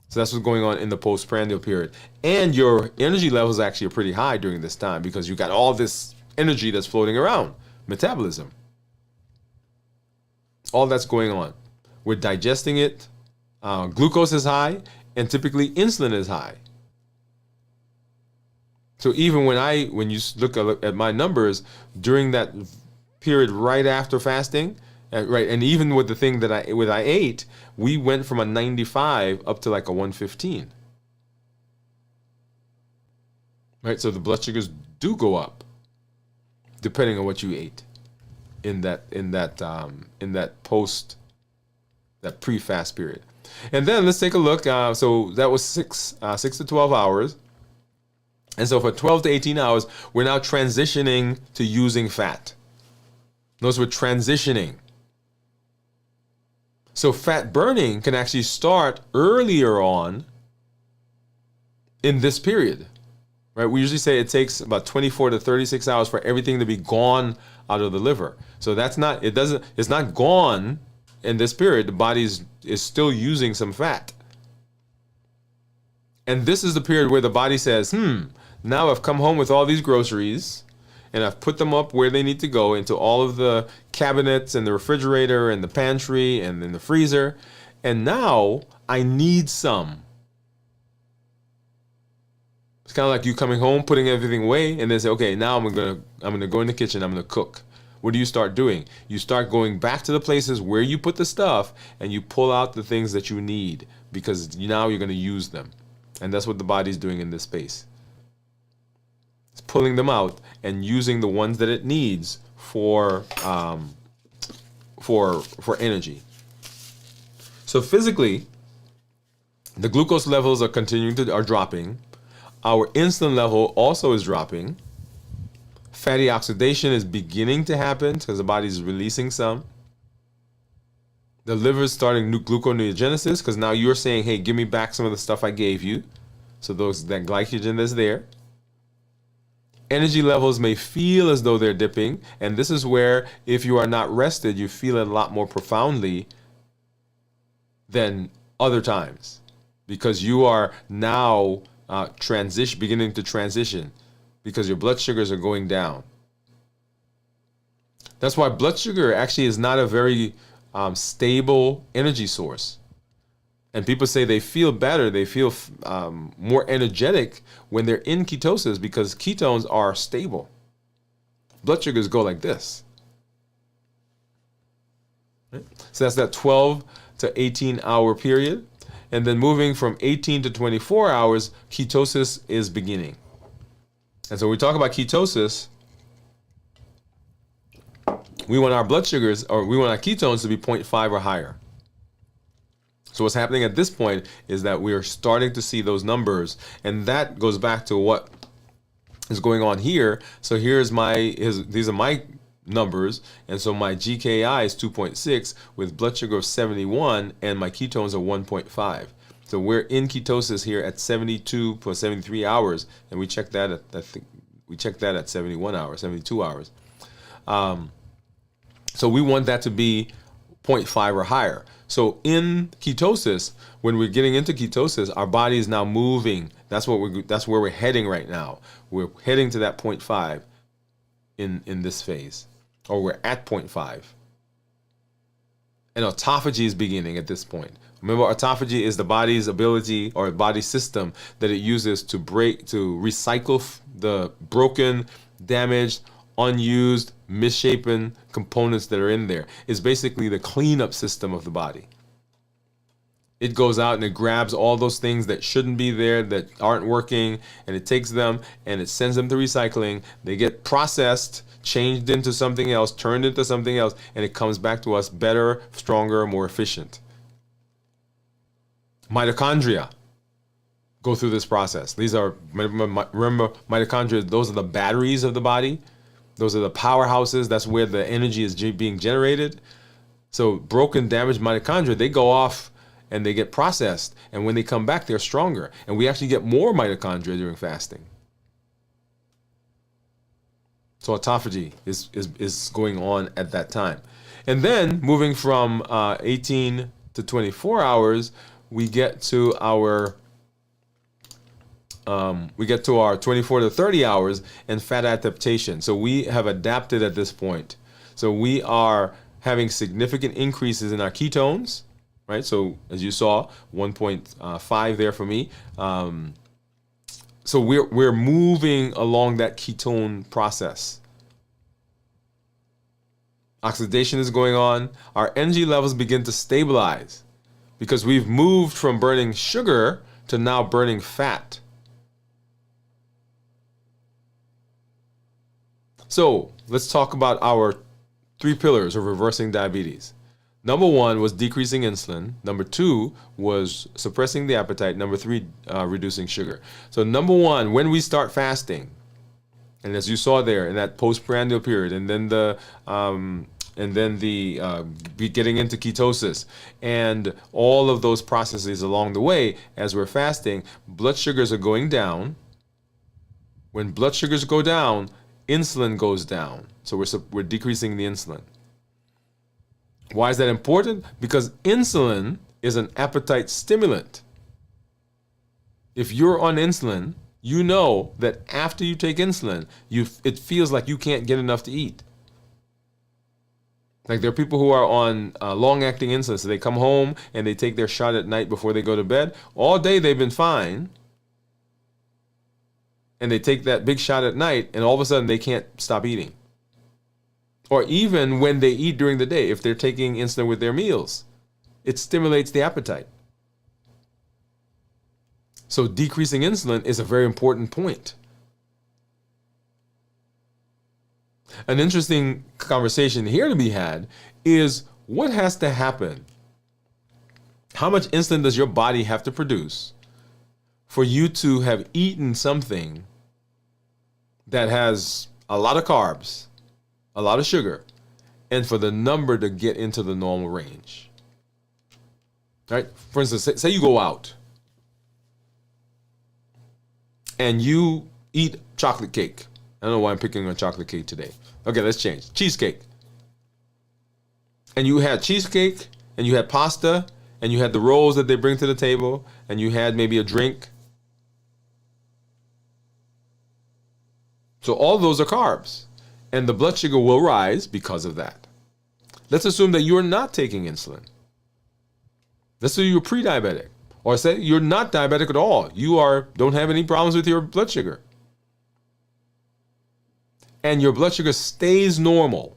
So that's what's going on in the postprandial period. And your energy levels actually are pretty high during this time because you got all this energy that's floating around, metabolism. All that's going on. We're digesting it. Glucose is high, and typically insulin is high. So even when you look at my numbers during that period right after fasting, and even with the thing that I ate, we went from a 95 up to like a 115. Right, so the blood sugars do go up, depending on what you ate in that pre-fast period. And then let's take a look. So that was 6 to 12 hours. And so for 12 to 18 hours, we're now transitioning to using fat. Notice we're transitioning. So fat burning can actually start earlier on in this period. Right? We usually say it takes about 24 to 36 hours for everything to be gone out of the liver. So it's not gone. In this period, the body is still using some fat. And this is the period where the body says, now I've come home with all these groceries and I've put them up where they need to go, into all of the cabinets and the refrigerator and the pantry and in the freezer. And now I need some. It's kind of like you coming home, putting everything away, and then say, okay, now I'm gonna go in the kitchen, I'm gonna cook. What do you start doing? You start going back to the places where you put the stuff and you pull out the things that you need because now you're going to use them. And that's what the body's doing in this space. It's pulling them out and using the ones that it needs for energy. So physically, the glucose levels are dropping. Our insulin level also is dropping. Fatty oxidation is beginning to happen because the body is releasing some. The liver is starting gluconeogenesis because now you're saying, hey, give me back some of the stuff I gave you. So that glycogen is there. Energy levels may feel as though they're dipping. And this is where, if you are not rested, you feel it a lot more profoundly than other times. Because you are now beginning to transition. Because your blood sugars are going down. That's why blood sugar actually is not a very stable energy source. And people say they feel better, they feel more energetic when they're in ketosis because ketones are stable. Blood sugars go like this. Right? So that's that 12 to 18 hour period. And then moving from 18 to 24 hours, ketosis is beginning. And so when we talk about ketosis, we want our blood sugars, or we want our ketones to be 0.5 or higher. So what's happening at this point is that we are starting to see those numbers, and that goes back to what is going on here. So these are my numbers, and so my GKI is 2.6 with blood sugar of 71, and my ketones are 1.5. So we're in ketosis here at 72 plus 73 hours, and we check that at 71 hours, 72 hours. So we want that to be 0.5 or higher. So in ketosis, when we're getting into ketosis, our body is now moving. That's where we're heading right now. We're heading to that 0.5 in this phase, or we're at 0.5. And autophagy is beginning at this point. Remember, autophagy is the body's ability or body system that it uses to recycle the broken, damaged, unused, misshapen components that are in there. It's basically the cleanup system of the body. It goes out and it grabs all those things that shouldn't be there, that aren't working, and it takes them and it sends them to recycling. They get processed, changed into something else, turned into something else, and it comes back to us better, stronger, more efficient. Mitochondria go through this process. These are, remember, mitochondria, those are the batteries of the body. Those are the powerhouses. That's where the energy is being generated. So broken, damaged mitochondria, they go off and they get processed. And when they come back, they're stronger. And we actually get more mitochondria during fasting. So autophagy is going on at that time. And then moving from 18 to 24 hours, we get to our 24 to 30 hours and fat adaptation. So we have adapted at this point. So we are having significant increases in our ketones, right? So as you saw, 1.5 there for me. So we're moving along that ketone process. Oxidation is going on. Our energy levels begin to stabilize because we've moved from burning sugar to now burning fat. So let's talk about our 3 pillars of reversing diabetes. Number 1 was decreasing insulin. Number 2 was suppressing the appetite. Number 3, reducing sugar. So number 1, when we start fasting, and as you saw there in that postprandial period, and then getting into ketosis, and all of those processes along the way as we're fasting, blood sugars are going down. When blood sugars go down, insulin goes down. So we're decreasing the insulin. Why is that important? Because insulin is an appetite stimulant. If you're on insulin, you know that after you take insulin, it feels like you can't get enough to eat. Like there are people who are on long-acting insulin, so they come home and they take their shot at night before they go to bed. All day they've been fine. And they take that big shot at night, and all of a sudden they can't stop eating. Or even when they eat during the day, if they're taking insulin with their meals, it stimulates the appetite. So decreasing insulin is a very important point. An interesting conversation here to be had is what has to happen? How much insulin does your body have to produce for you to have eaten something that has a lot of carbs, a lot of sugar, and for the number to get into the normal range? Right? For instance, say you go out and you eat chocolate cake. I don't know why I'm picking on chocolate cake today. Okay, let's change. Cheesecake. And you had cheesecake, and you had pasta, and you had the rolls that they bring to the table, and you had maybe a drink. So all those are carbs, and the blood sugar will rise because of that. Let's assume that you're not taking insulin. Let's say you're pre-diabetic, or say you're not diabetic at all. You don't have any problems with your blood sugar. And your blood sugar stays normal.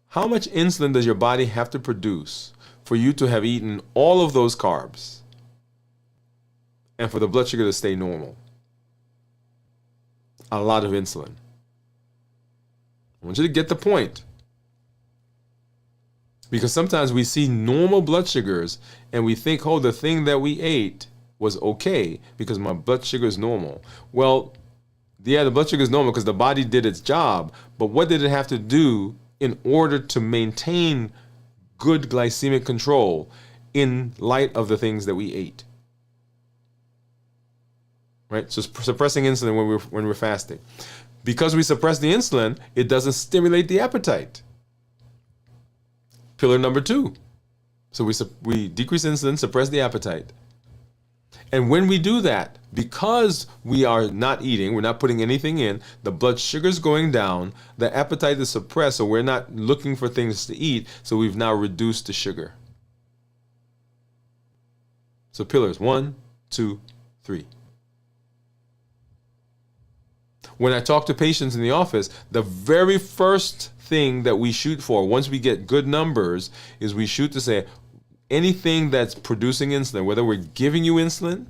How much insulin does your body have to produce for you to have eaten all of those carbs and for the blood sugar to stay normal? A lot of insulin. I want you to get the point. Because sometimes we see normal blood sugars and we think, oh, the thing that we ate was okay because my blood sugar is normal. Well, yeah, the blood sugar is normal because the body did its job, but what did it have to do in order to maintain good glycemic control in light of the things that we ate. Right? So suppressing insulin when we're fasting. Because we suppress the insulin, it doesn't stimulate the appetite. Pillar number 2. So we decrease insulin, suppress the appetite. And when we do that, because we are not eating, we're not putting anything in, the blood sugar's going down, the appetite is suppressed, so we're not looking for things to eat, so we've now reduced the sugar. So pillars 1, 2, 3. When I talk to patients in the office, the very first thing that we shoot for, once we get good numbers, is we shoot to say, anything that's producing insulin, whether we're giving you insulin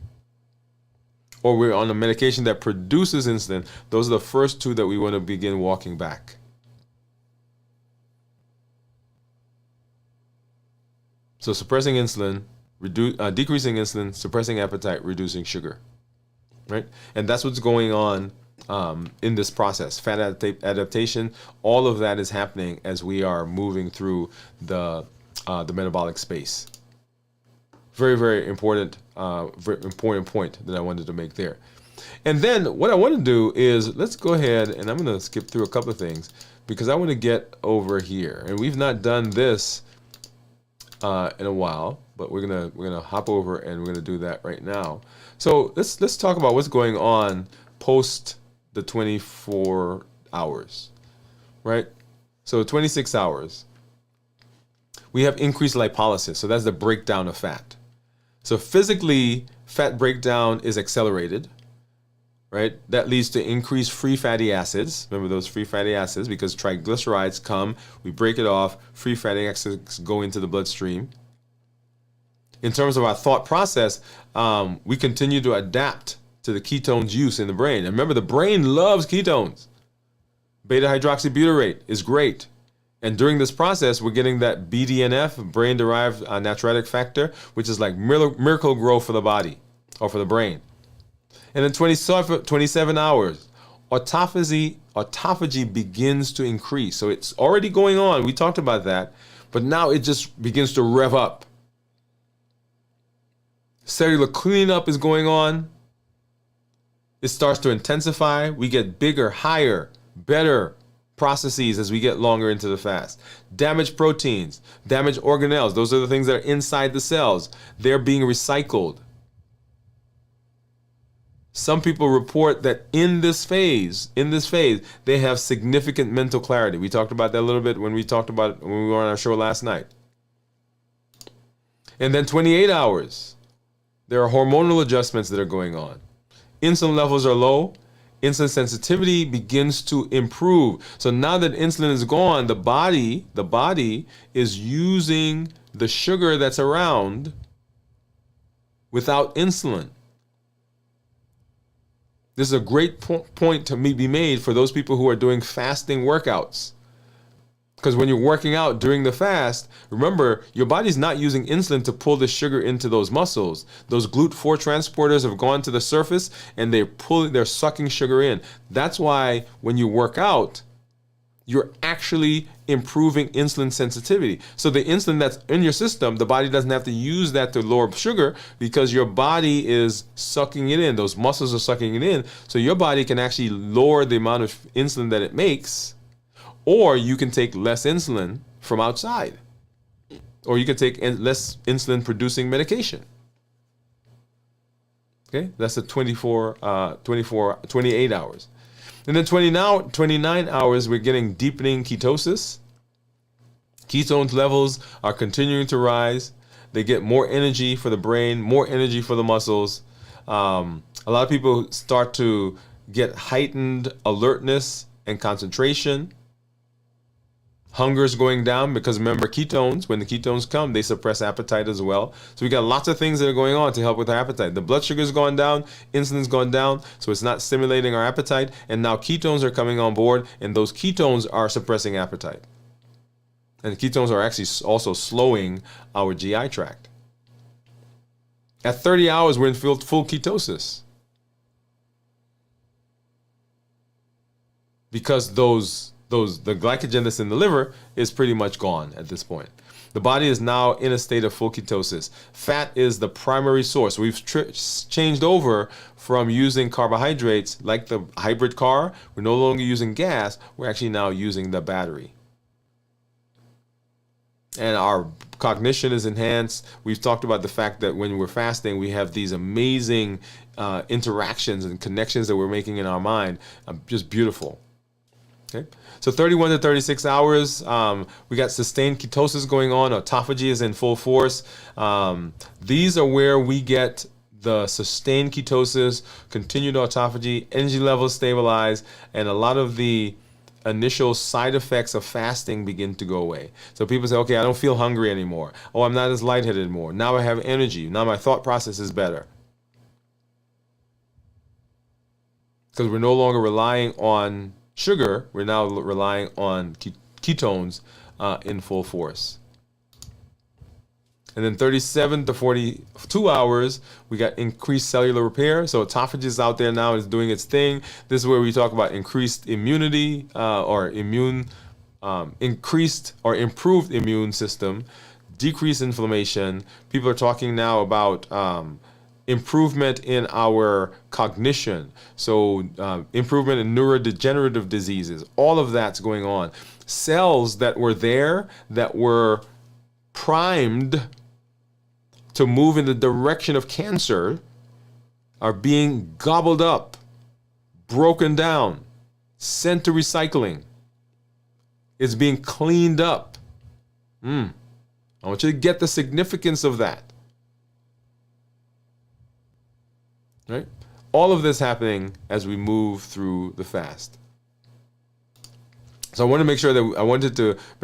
or we're on a medication that produces insulin, those are the first 2 that we want to begin walking back. So suppressing insulin, decreasing insulin, suppressing appetite, reducing sugar, right? And that's what's going on in this process. Fat adaptation, all of that is happening as we are moving through the metabolic space. Very, very important point that I wanted to make there. And then what I want to do is, let's go ahead and I'm going to skip through a couple of things because I want to get over here. And we've not done this in a while, but we're gonna hop over and we're gonna do that right now. So let's talk about what's going on post the 24 hours, right? So 26 hours. We have increased lipolysis. So that's the breakdown of fat. So physically, fat breakdown is accelerated, right? That leads to increased free fatty acids. Remember those free fatty acids, because triglycerides come, we break it off, free fatty acids go into the bloodstream. In terms of our thought process, we continue to adapt to the ketones use in the brain. And remember, the brain loves ketones. Beta hydroxybutyrate is great. And during this process, we're getting that BDNF, brain-derived natriuretic factor, which is like miracle grow for the body or for the brain. And then 27 hours, autophagy begins to increase. So it's already going on. We talked about that. But now it just begins to rev up. Cellular cleanup is going on. It starts to intensify. We get bigger, higher, better processes as we get longer into the fast. Damaged proteins, damaged organelles, those are the things that are inside the cells. They're being recycled. Some people report that in this phase, they have significant mental clarity. We talked about that a little bit when we were on our show last night. And then 28 hours, there are hormonal adjustments that are going on. Insulin levels are low. Insulin sensitivity begins to improve. So now that insulin is gone, the body is using the sugar that's around without insulin. This is a great point to be made for those people who are doing fasting workouts. Because when you're working out during the fast, remember, your body's not using insulin to pull the sugar into those muscles. Those GLUT4 transporters have gone to the surface and they're sucking sugar in. That's why when you work out, you're actually improving insulin sensitivity. So the insulin that's in your system, the body doesn't have to use that to lower sugar because your body is sucking it in. Those muscles are sucking it in. So your body can actually lower the amount of insulin that it makes. Or you can take less insulin from outside. Or you can take less insulin producing medication. Okay, that's the 28 hours. And then 29 hours, we're getting deepening ketosis. Ketones levels are continuing to rise. They get more energy for the brain, more energy for the muscles. A lot of people start to get heightened alertness and concentration. Hunger is going down because remember ketones, when the ketones come, they suppress appetite as well. So we got lots of things that are going on to help with our appetite. The blood sugar's gone down, insulin's gone down, so it's not stimulating our appetite. And now ketones are coming on board, and those ketones are suppressing appetite. And ketones are actually also slowing our GI tract. At 30 hours, we're in full ketosis. Because the glycogen that's in the liver is pretty much gone at this point. The body is now in a state of full ketosis. Fat is the primary source. We've changed over from using carbohydrates like the hybrid car. We're no longer using gas. We're actually now using the battery. And our cognition is enhanced. We've talked about the fact that when we're fasting, we have these amazing interactions and connections that we're making in our mind. Just beautiful. Okay. So 31 to 36 hours, we got sustained ketosis going on. Autophagy is in full force. These are where we get the sustained ketosis, continued autophagy, energy levels stabilize, and a lot of the initial side effects of fasting begin to go away. So people say, okay, I don't feel hungry anymore. Oh, I'm not as lightheaded anymore. Now I have energy. Now my thought process is better. Because we're no longer relying on sugar, we're now relying on ketones in full force. And then 37 to 42 hours, we got increased cellular repair. So autophagy is out there now, is doing its thing. This is where we talk about increased immunity increased or improved immune system, decreased inflammation. People are talking now about improvement in our cognition. So improvement in neurodegenerative diseases. All of that's going on. Cells that were there, that were primed to move in the direction of cancer, are being gobbled up, broken down, sent to recycling. It's being cleaned up. I want you to get the significance of that. Right? All of this happening as we move through the fast. So I wanted to make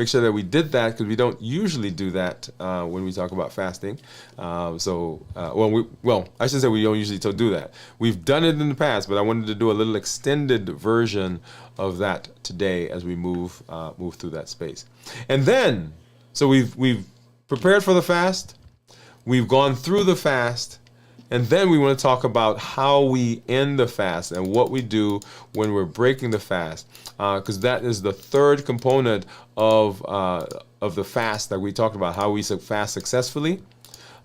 sure that we did that, because we don't usually do that when we talk about fasting. I should say we don't usually do that. We've done it in the past, but I wanted to do a little extended version of that today as we move through that space. And then, so we've prepared for the fast, we've gone through the fast, and then we want to talk about how we end the fast and what we do when we're breaking the fast, because that is the third component of the fast that we talked about, how we fast successfully.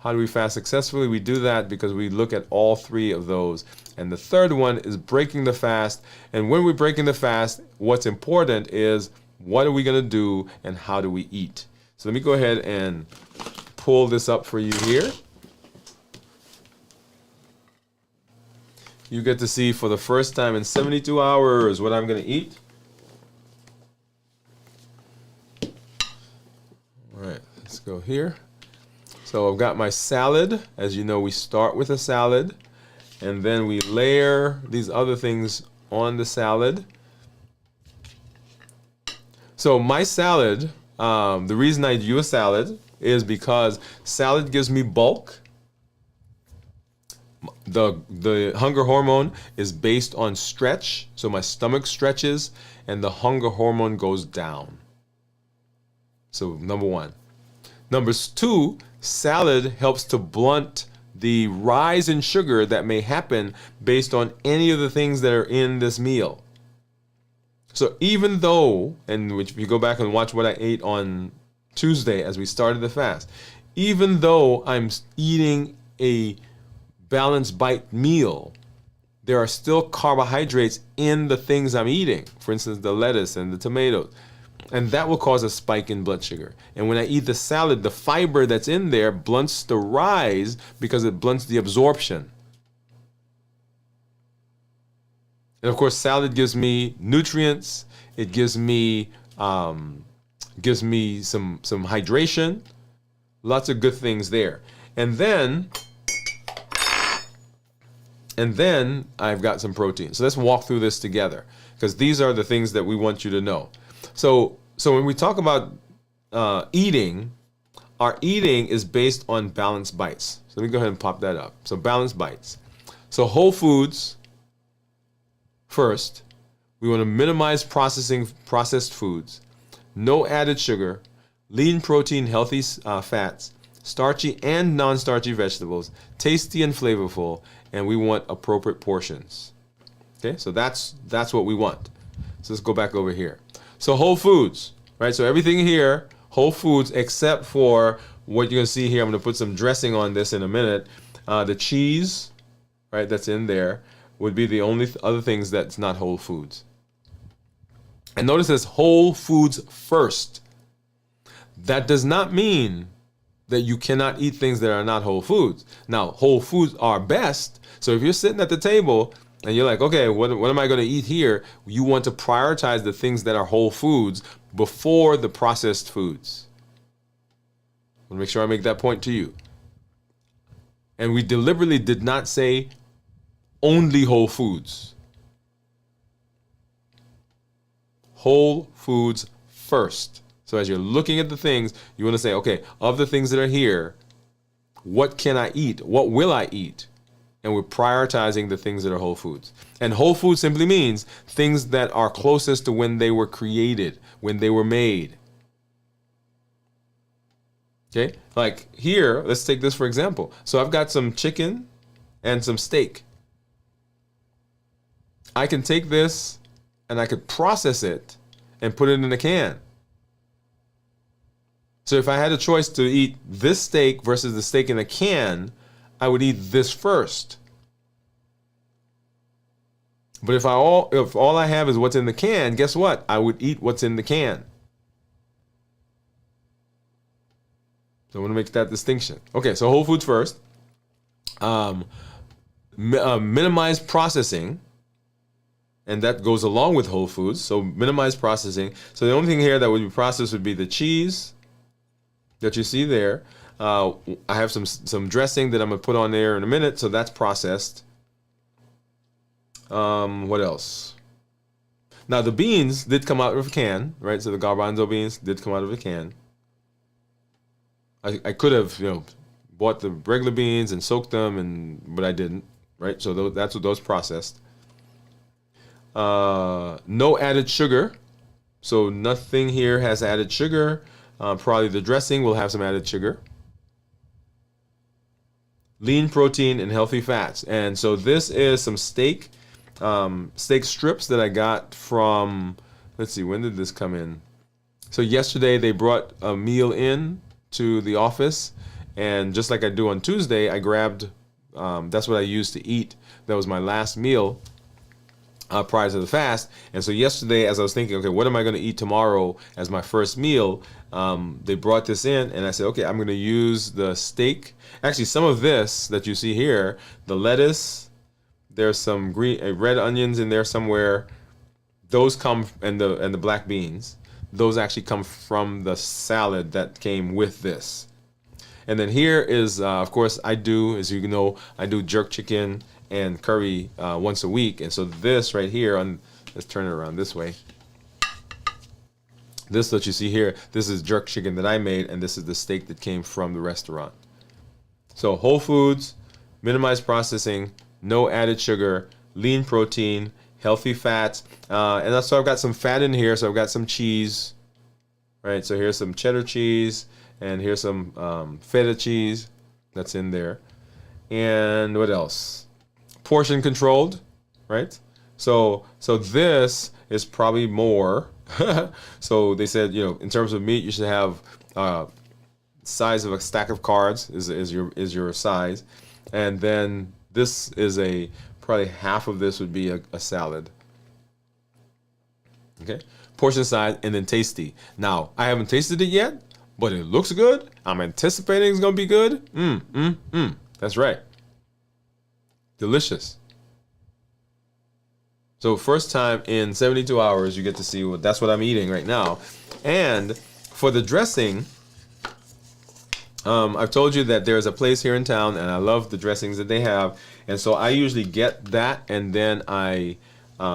How do we fast successfully? We do that because we look at all three of those. And the third one is breaking the fast. And when we're breaking the fast, what's important is what are we going to do and how do we eat? So let me go ahead and pull this up for you here. You get to see for the first time in 72 hours what I'm going to eat. All right, let's go here. So I've got my salad. As you know, we start with a salad, and then we layer these other things on the salad. So my salad, the reason I do a salad is because salad gives me bulk. The hunger hormone is based on stretch, so my stomach stretches and the hunger hormone goes down. So number one. Number two, salad helps to blunt the rise in sugar that may happen based on any of the things that are in this meal. So even though, and if you go back and watch what I ate on Tuesday as we started the fast, even though I'm eating a balanced bite meal, there are still carbohydrates in the things I'm eating. For instance, the lettuce and the tomatoes. And that will cause a spike in blood sugar. And when I eat the salad, the fiber that's in there blunts the rise because it blunts the absorption. And of course, salad gives me nutrients. It gives me some hydration. Lots of good things there. And then I've got some protein. So let's walk through this together, because these are the things that we want you to know. So when we talk about eating, our eating is based on balanced bites. So let me go ahead and pop that up. So balanced bites. So whole foods first. We want to minimize processed foods. No added sugar. Lean protein, healthy fats. Starchy and non-starchy vegetables. Tasty and flavorful. And we want appropriate portions. Okay, so that's what we want. So let's go back over here. So whole foods, right? So everything here, whole foods, except for what you're gonna see here. I'm gonna put some dressing on this in a minute. The cheese, right, that's in there would be the only other things that's not whole foods. And notice this, whole foods first. That does not mean that you cannot eat things that are not whole foods. Now, whole foods are best. So if you're sitting at the table and you're like, okay, what am I going to eat here? You want to prioritize the things that are whole foods before the processed foods. I want to make sure I make that point to you. And we deliberately did not say only whole foods. Whole foods first. So as you're looking at the things, you want to say, okay, of the things that are here, what can I eat? What will I eat? And we're prioritizing the things that are whole foods. And whole food simply means things that are closest to when they were created, when they were made. Okay, like here, let's take this for example. So I've got some chicken and some steak. I can take this and I could process it and put it in a can. So if I had a choice to eat this steak versus the steak in a can, I would eat this first. But if all I have is what's in the can, guess what? I would eat what's in the can. So I want to make that distinction. Okay, so whole foods first. Minimize processing. And that goes along with whole foods. So minimize processing. So the only thing here that would be processed would be the cheese that you see there. I have some dressing that I'm going to put on there in a minute. So that's processed. What else? Now the beans did come out of a can, right? So the garbanzo beans did come out of a can. I could have, bought the regular beans and soaked them, but I didn't, right? So that's what those processed. No added sugar. So nothing here has added sugar. Probably the dressing will have some added sugar. Lean protein and healthy fats. And so this is some steak strips that I got from, let's see, when did this come in? So yesterday they brought a meal in to the office, and just like I do on Tuesday, I grabbed, that's what I used to eat. That was my last meal prior to the fast. And so yesterday, as I was thinking, okay, what am I going to eat tomorrow as my first meal? They brought this in, and I said, okay, I'm going to use the steak. Actually, some of this that you see here, the lettuce, there's some red onions in there somewhere. Those come, and the black beans. Those actually come from the salad that came with this. And then here is, of course, as you know, I do jerk chicken and curry once a week. And so this right here, let's turn it around this way. This that you see here, this is jerk chicken that I made, and this is the steak that came from the restaurant. So whole foods, minimize processing, no added sugar, lean protein, healthy fats, and so I've got some fat in here. So I've got some cheese, right? So here's some cheddar cheese, and here's some feta cheese that's in there. And what else? Portion controlled, right? So this is probably more. So they said, in terms of meat, you should have size of a stack of cards is your size, and then this is probably half of this would be a salad. Okay, portion size, and then tasty. Now I haven't tasted it yet, but it looks good. I'm anticipating it's gonna be good. That's right. Delicious. So first time in 72 hours, you get to see that's what I'm eating right now. And for the dressing, I've told you that there's a place here in town, and I love the dressings that they have. And so I usually get that, and then I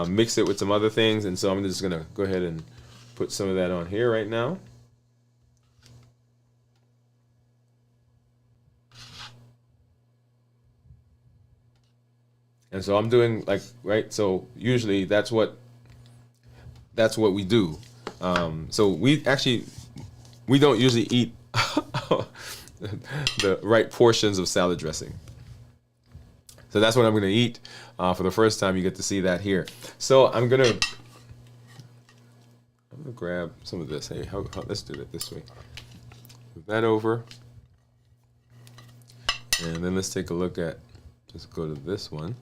mix it with some other things. And so I'm just going to go ahead and put some of that on here right now. And so I'm doing right. So usually that's what we do. So we don't usually eat the right portions of salad dressing. So that's what I'm going to eat for the first time. You get to see that here. So I'm going to I'll grab some of this. Hey, let's do it this way. Move that over. And then let's take a look at, just go to this one.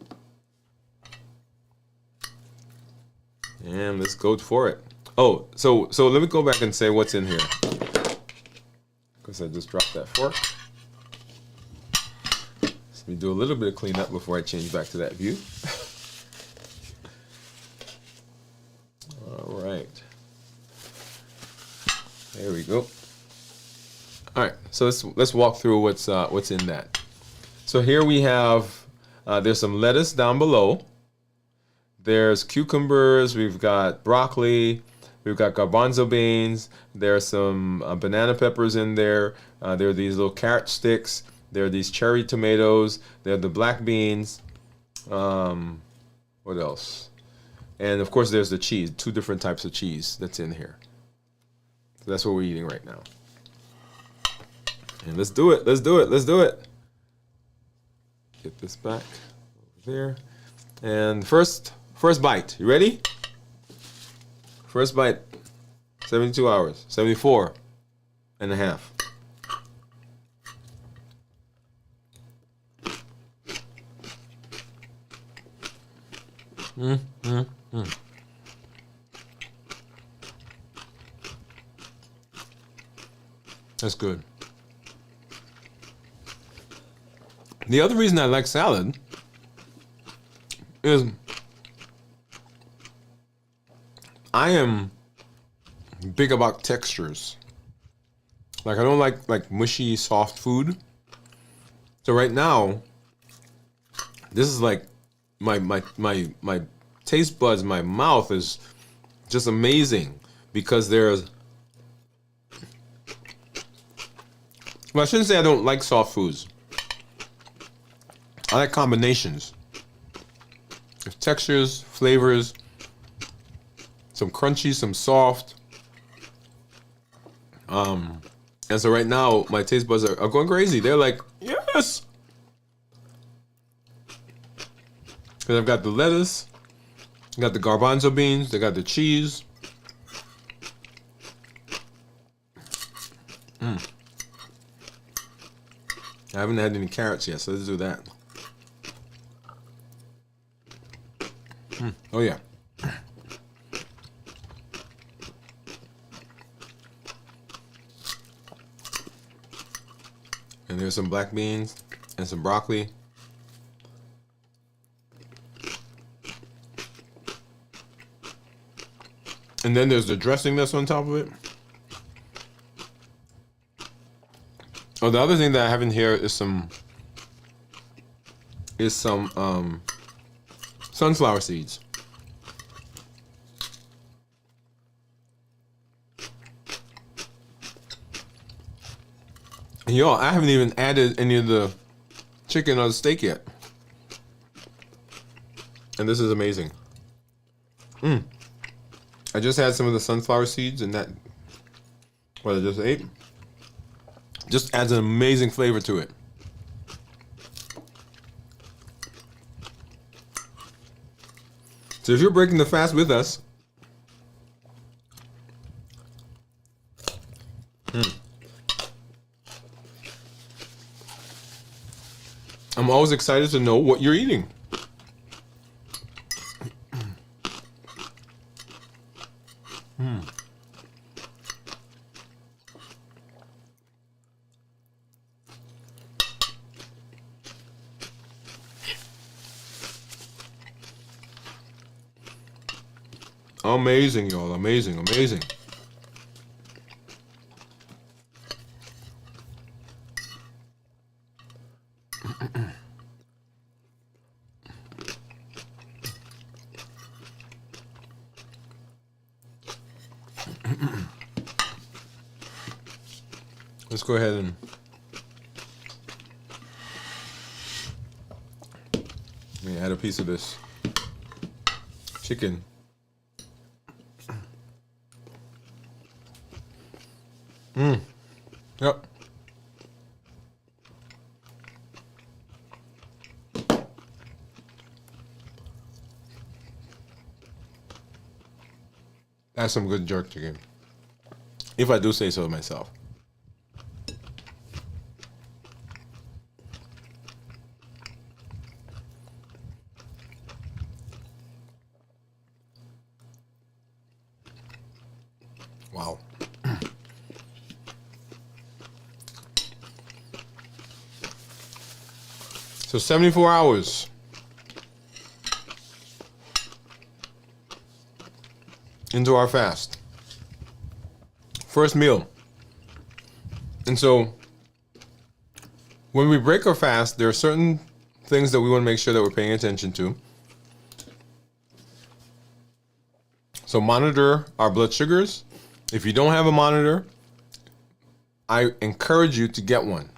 And let's go for it. Oh, so let me go back and say what's in here. Because I just dropped that fork. Let me do a little bit of cleanup before I change back to that view. All right. There we go. All right, so let's walk through what's in that. So here we have there's some lettuce down below. There's cucumbers. We've got broccoli. We've got garbanzo beans. There's some banana peppers in there. There are these little carrot sticks. There are these cherry tomatoes. There are the black beans. What else? And of course, there's the cheese. 2 different types of cheese that's in here. So that's what we're eating right now. And let's do it. Let's do it. Let's do it. Get this back over there. And first bite. You ready? First bite. 72 hours. 74 and a half. That's good. The other reason I like salad is I am big about textures. Like I don't like mushy, soft food. So right now, this is like my taste buds, my mouth is just amazing because there's. Well, I shouldn't say I don't like soft foods. I like combinations. There's textures, flavors, some crunchy, some soft. And so right now, my taste buds are going crazy. They're like, yes! Because I've got the lettuce, I got the garbanzo beans, they got the cheese. I haven't had any carrots yet, so let's do that. Oh yeah. And there's some black beans and some broccoli. And then there's the dressing that's on top of it. Oh, the other thing that I have in here is some sunflower seeds. And y'all, I haven't even added any of the chicken or the steak yet. And this is amazing. I just had some of the sunflower seeds and that, what I just ate. Just adds an amazing flavor to it. So if you're breaking the fast with us, I'm always excited to know what you're eating. Amazing, y'all. Amazing, amazing. Let's go ahead and let me add a piece of this chicken. Yep. That's some good jerk chicken, if I do say so myself. Wow. So 74 hours. Into our fast. First meal. And so when we break our fast, there are certain things that we want to make sure that we're paying attention to. So monitor our blood sugars. If you don't have a monitor, I encourage you to get one.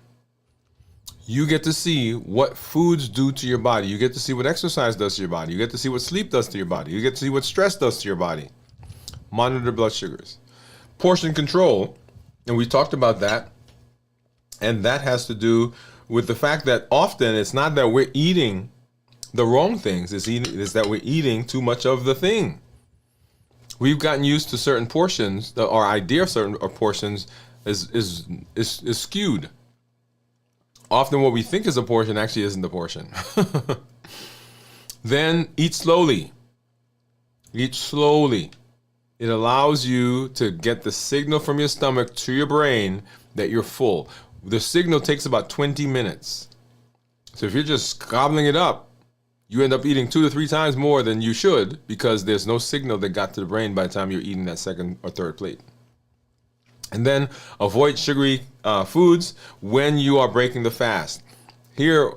You get to see what foods do to your body. You get to see what exercise does to your body. You get to see what sleep does to your body. You get to see what stress does to your body. Monitor blood sugars. Portion control, and we talked about that, and that has to do with the fact that often it's not that we're eating the wrong things, it's that we're eating too much of the thing. We've gotten used to certain portions, our idea of certain portions is skewed. Often what we think is a portion actually isn't a portion. Then eat slowly. Eat slowly. It allows you to get the signal from your stomach to your brain that you're full. The signal takes about 20 minutes. So if you're just gobbling it up, you end up eating 2 to 3 times more than you should because there's no signal that got to the brain by the time you're eating that second or third plate. And then avoid sugary foods when you are breaking the fast. Here,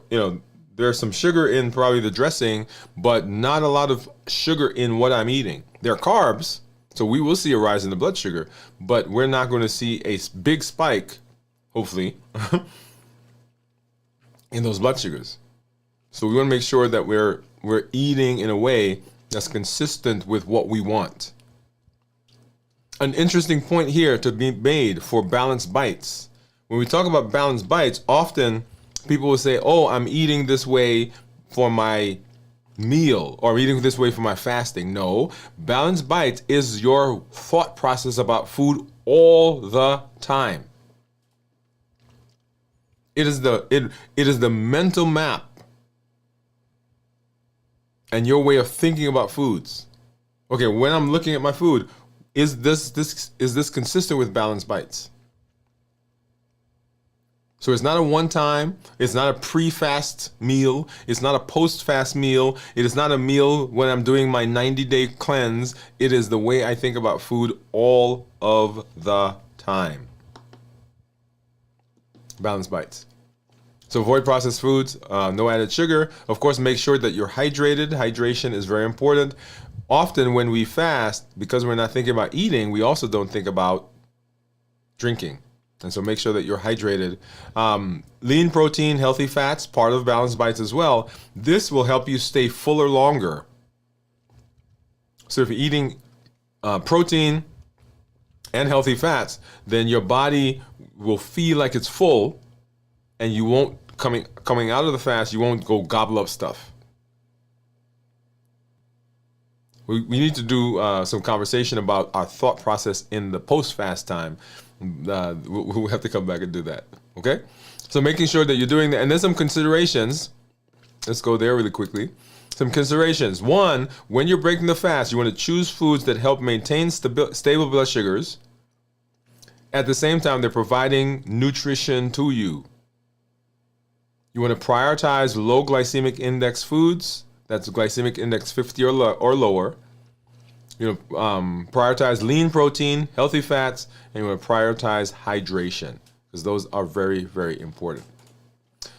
there's some sugar in probably the dressing, but not a lot of sugar in what I'm eating. There are carbs, so we will see a rise in the blood sugar, but we're not going to see a big spike, hopefully, in those blood sugars. So we want to make sure that we're eating in a way that's consistent with what we want. An interesting point here to be made for balanced bites. When we talk about balanced bites, often people will say, oh, I'm eating this way for my meal or eating this way for my fasting. No, balanced bites is your thought process about food all the time. It is the mental map and your way of thinking about foods. Okay, when I'm looking at my food, is this consistent with balanced bites? So it's not a one-time, it's not a pre-fast meal, it's not a post-fast meal, it is not a meal when I'm doing my 90-day cleanse. It is the way I think about food all of the time. Balanced bites. So avoid processed foods, no added sugar. Of course, make sure that you're hydrated. Hydration is very important. Often when we fast, because we're not thinking about eating, we also don't think about drinking. And so make sure that you're hydrated. Lean protein, healthy fats, part of balanced bites as well. This will help you stay fuller longer. So if you're eating protein and healthy fats, then your body will feel like it's full, and you won't, coming out of the fast, you won't go gobble up stuff. We need to do some conversation about our thought process in the post-fast time. We'll have to come back and do that, okay? So making sure that you're doing that. And there's some considerations. Let's go there really quickly. Some considerations. One, when you're breaking the fast, you want to choose foods that help maintain stable blood sugars. At the same time, they're providing nutrition to you. You want to prioritize low glycemic index foods. That's glycemic index 50 or lower. Prioritize lean protein, healthy fats, and you want to prioritize hydration because those are very, very important.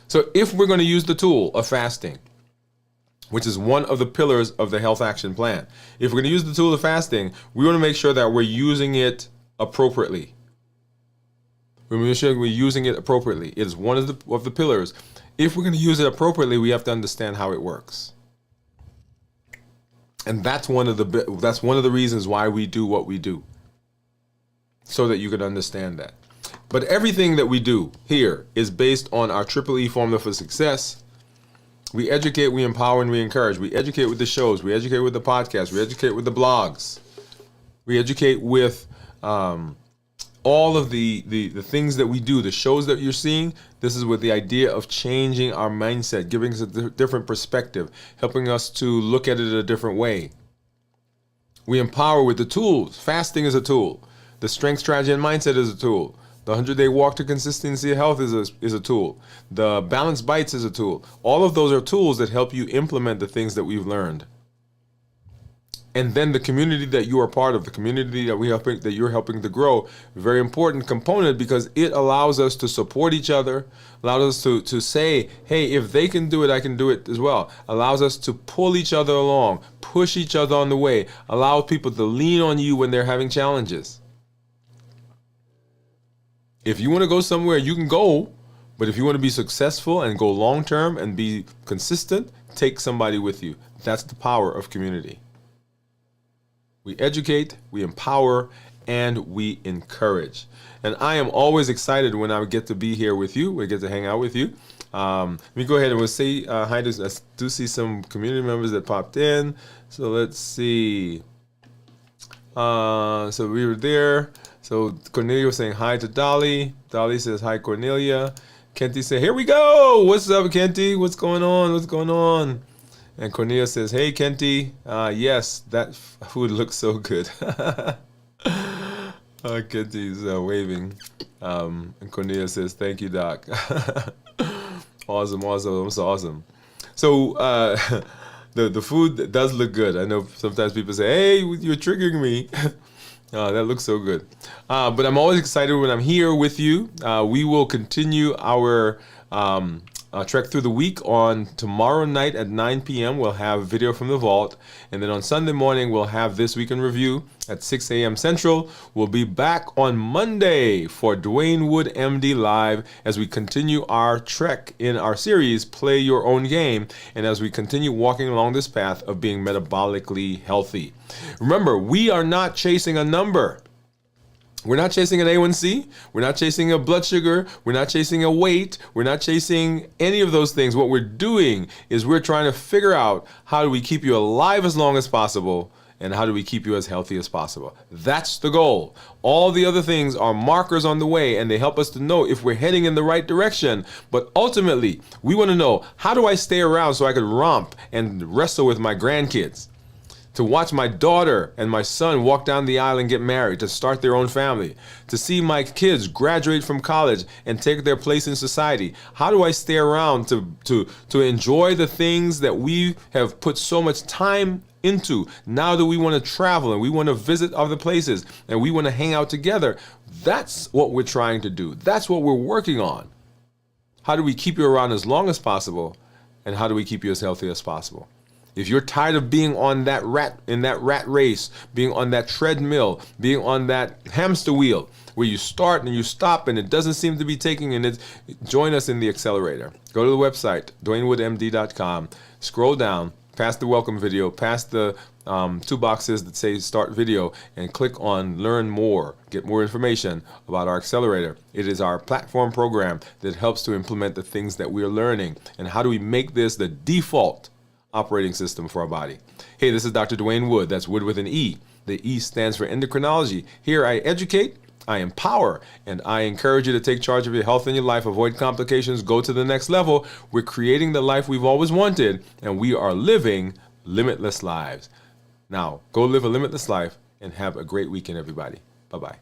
So if we're going to use the tool of fasting, which is one of the pillars of the health action plan, if we're going to use the tool of fasting, we want to make sure that we're using it appropriately. We want to make sure we're using it appropriately. It is one of the pillars. If we're going to use it appropriately, we have to understand how it works. And that's one of the reasons why we do what we do, so that you can understand that. But everything that we do here is based on our Triple E formula for success. We educate, we empower, and we encourage. We educate with the shows. We educate with the podcasts. We educate with the blogs. We educate with all of the things that we do, the shows that you're seeing. This is with the idea of changing our mindset, giving us a different perspective, helping us to look at it a different way. We empower with the tools. Fasting is a tool. The strength, strategy, and mindset is a tool. The 100-day walk to consistency of health is a tool. The balanced bites is a tool. All of those are tools that help you implement the things that we've learned. And then the community that you are part of, the community that you're helping to grow, very important component, because it allows us to support each other, allows us to say, hey, if they can do it, I can do it as well. Allows us to pull each other along, push each other on the way, allow people to lean on you when they're having challenges. If you want to go somewhere, you can go, but if you want to be successful and go long term and be consistent, take somebody with you. That's the power of community. We educate, we empower, and we encourage. And I am always excited when I get to be here with you. We get to hang out with you. Let me go ahead and we'll say hi to, I do see some community members that popped in. So let's see. So we were there. So Cornelia was saying hi to Dolly. Dolly says hi, Cornelia. Kenty said, here we go. What's up, Kenty? What's going on? What's going on? And Cornelia says, hey, Kenty. Yes, that food looks so good. Kenty's waving. And Cornelia says, thank you, Doc. Awesome. That's awesome. So the food does look good. I know sometimes people say, hey, you're triggering me. That looks so good. But I'm always excited when I'm here with you. We will continue our trek through the week. On tomorrow night at 9 p.m. we'll have video from the vault, and then on Sunday morning we'll have This Week in Review at 6 a.m. Central. We'll be back on Monday for Dwain Woode MD Live as we continue our trek in our series Play Your Own Game, and as we continue walking along this path of being metabolically healthy. Remember, we are not chasing a number. We're not chasing an A1C. We're not chasing a blood sugar. We're not chasing a weight. We're not chasing any of those things. What we're doing is we're trying to figure out how do we keep you alive as long as possible, and how do we keep you as healthy as possible. That's the goal. All the other things are markers on the way, and they help us to know if we're heading in the right direction. But ultimately, we want to know, how do I stay around so I could romp and wrestle with my grandkids? To watch my daughter and my son walk down the aisle and get married, to start their own family, to see my kids graduate from college and take their place in society. How do I stay around to enjoy the things that we have put so much time into? Now that we want to travel and we want to visit other places and we want to hang out together, that's what we're trying to do. That's what we're working on. How do we keep you around as long as possible, and how do we keep you as healthy as possible? If you're tired of being on that rat race, being on that treadmill, being on that hamster wheel where you start and you stop and it doesn't seem to be taking, and join us in the accelerator. Go to the website, DwainWoodeMD.com, scroll down, past the welcome video, past the two boxes that say start video, and click on learn more, get more information about our accelerator. It is our platform program that helps to implement the things that we are learning, and how do we make this the default operating system for our body. Hey, this is Dr. Dwain Woode. That's Wood with an E. The E stands for endocrinology. Here I educate, I empower, and I encourage you to take charge of your health and your life, avoid complications, go to the next level. We're creating the life we've always wanted, and we are living limitless lives. Now, go live a limitless life and have a great weekend, everybody. Bye-bye.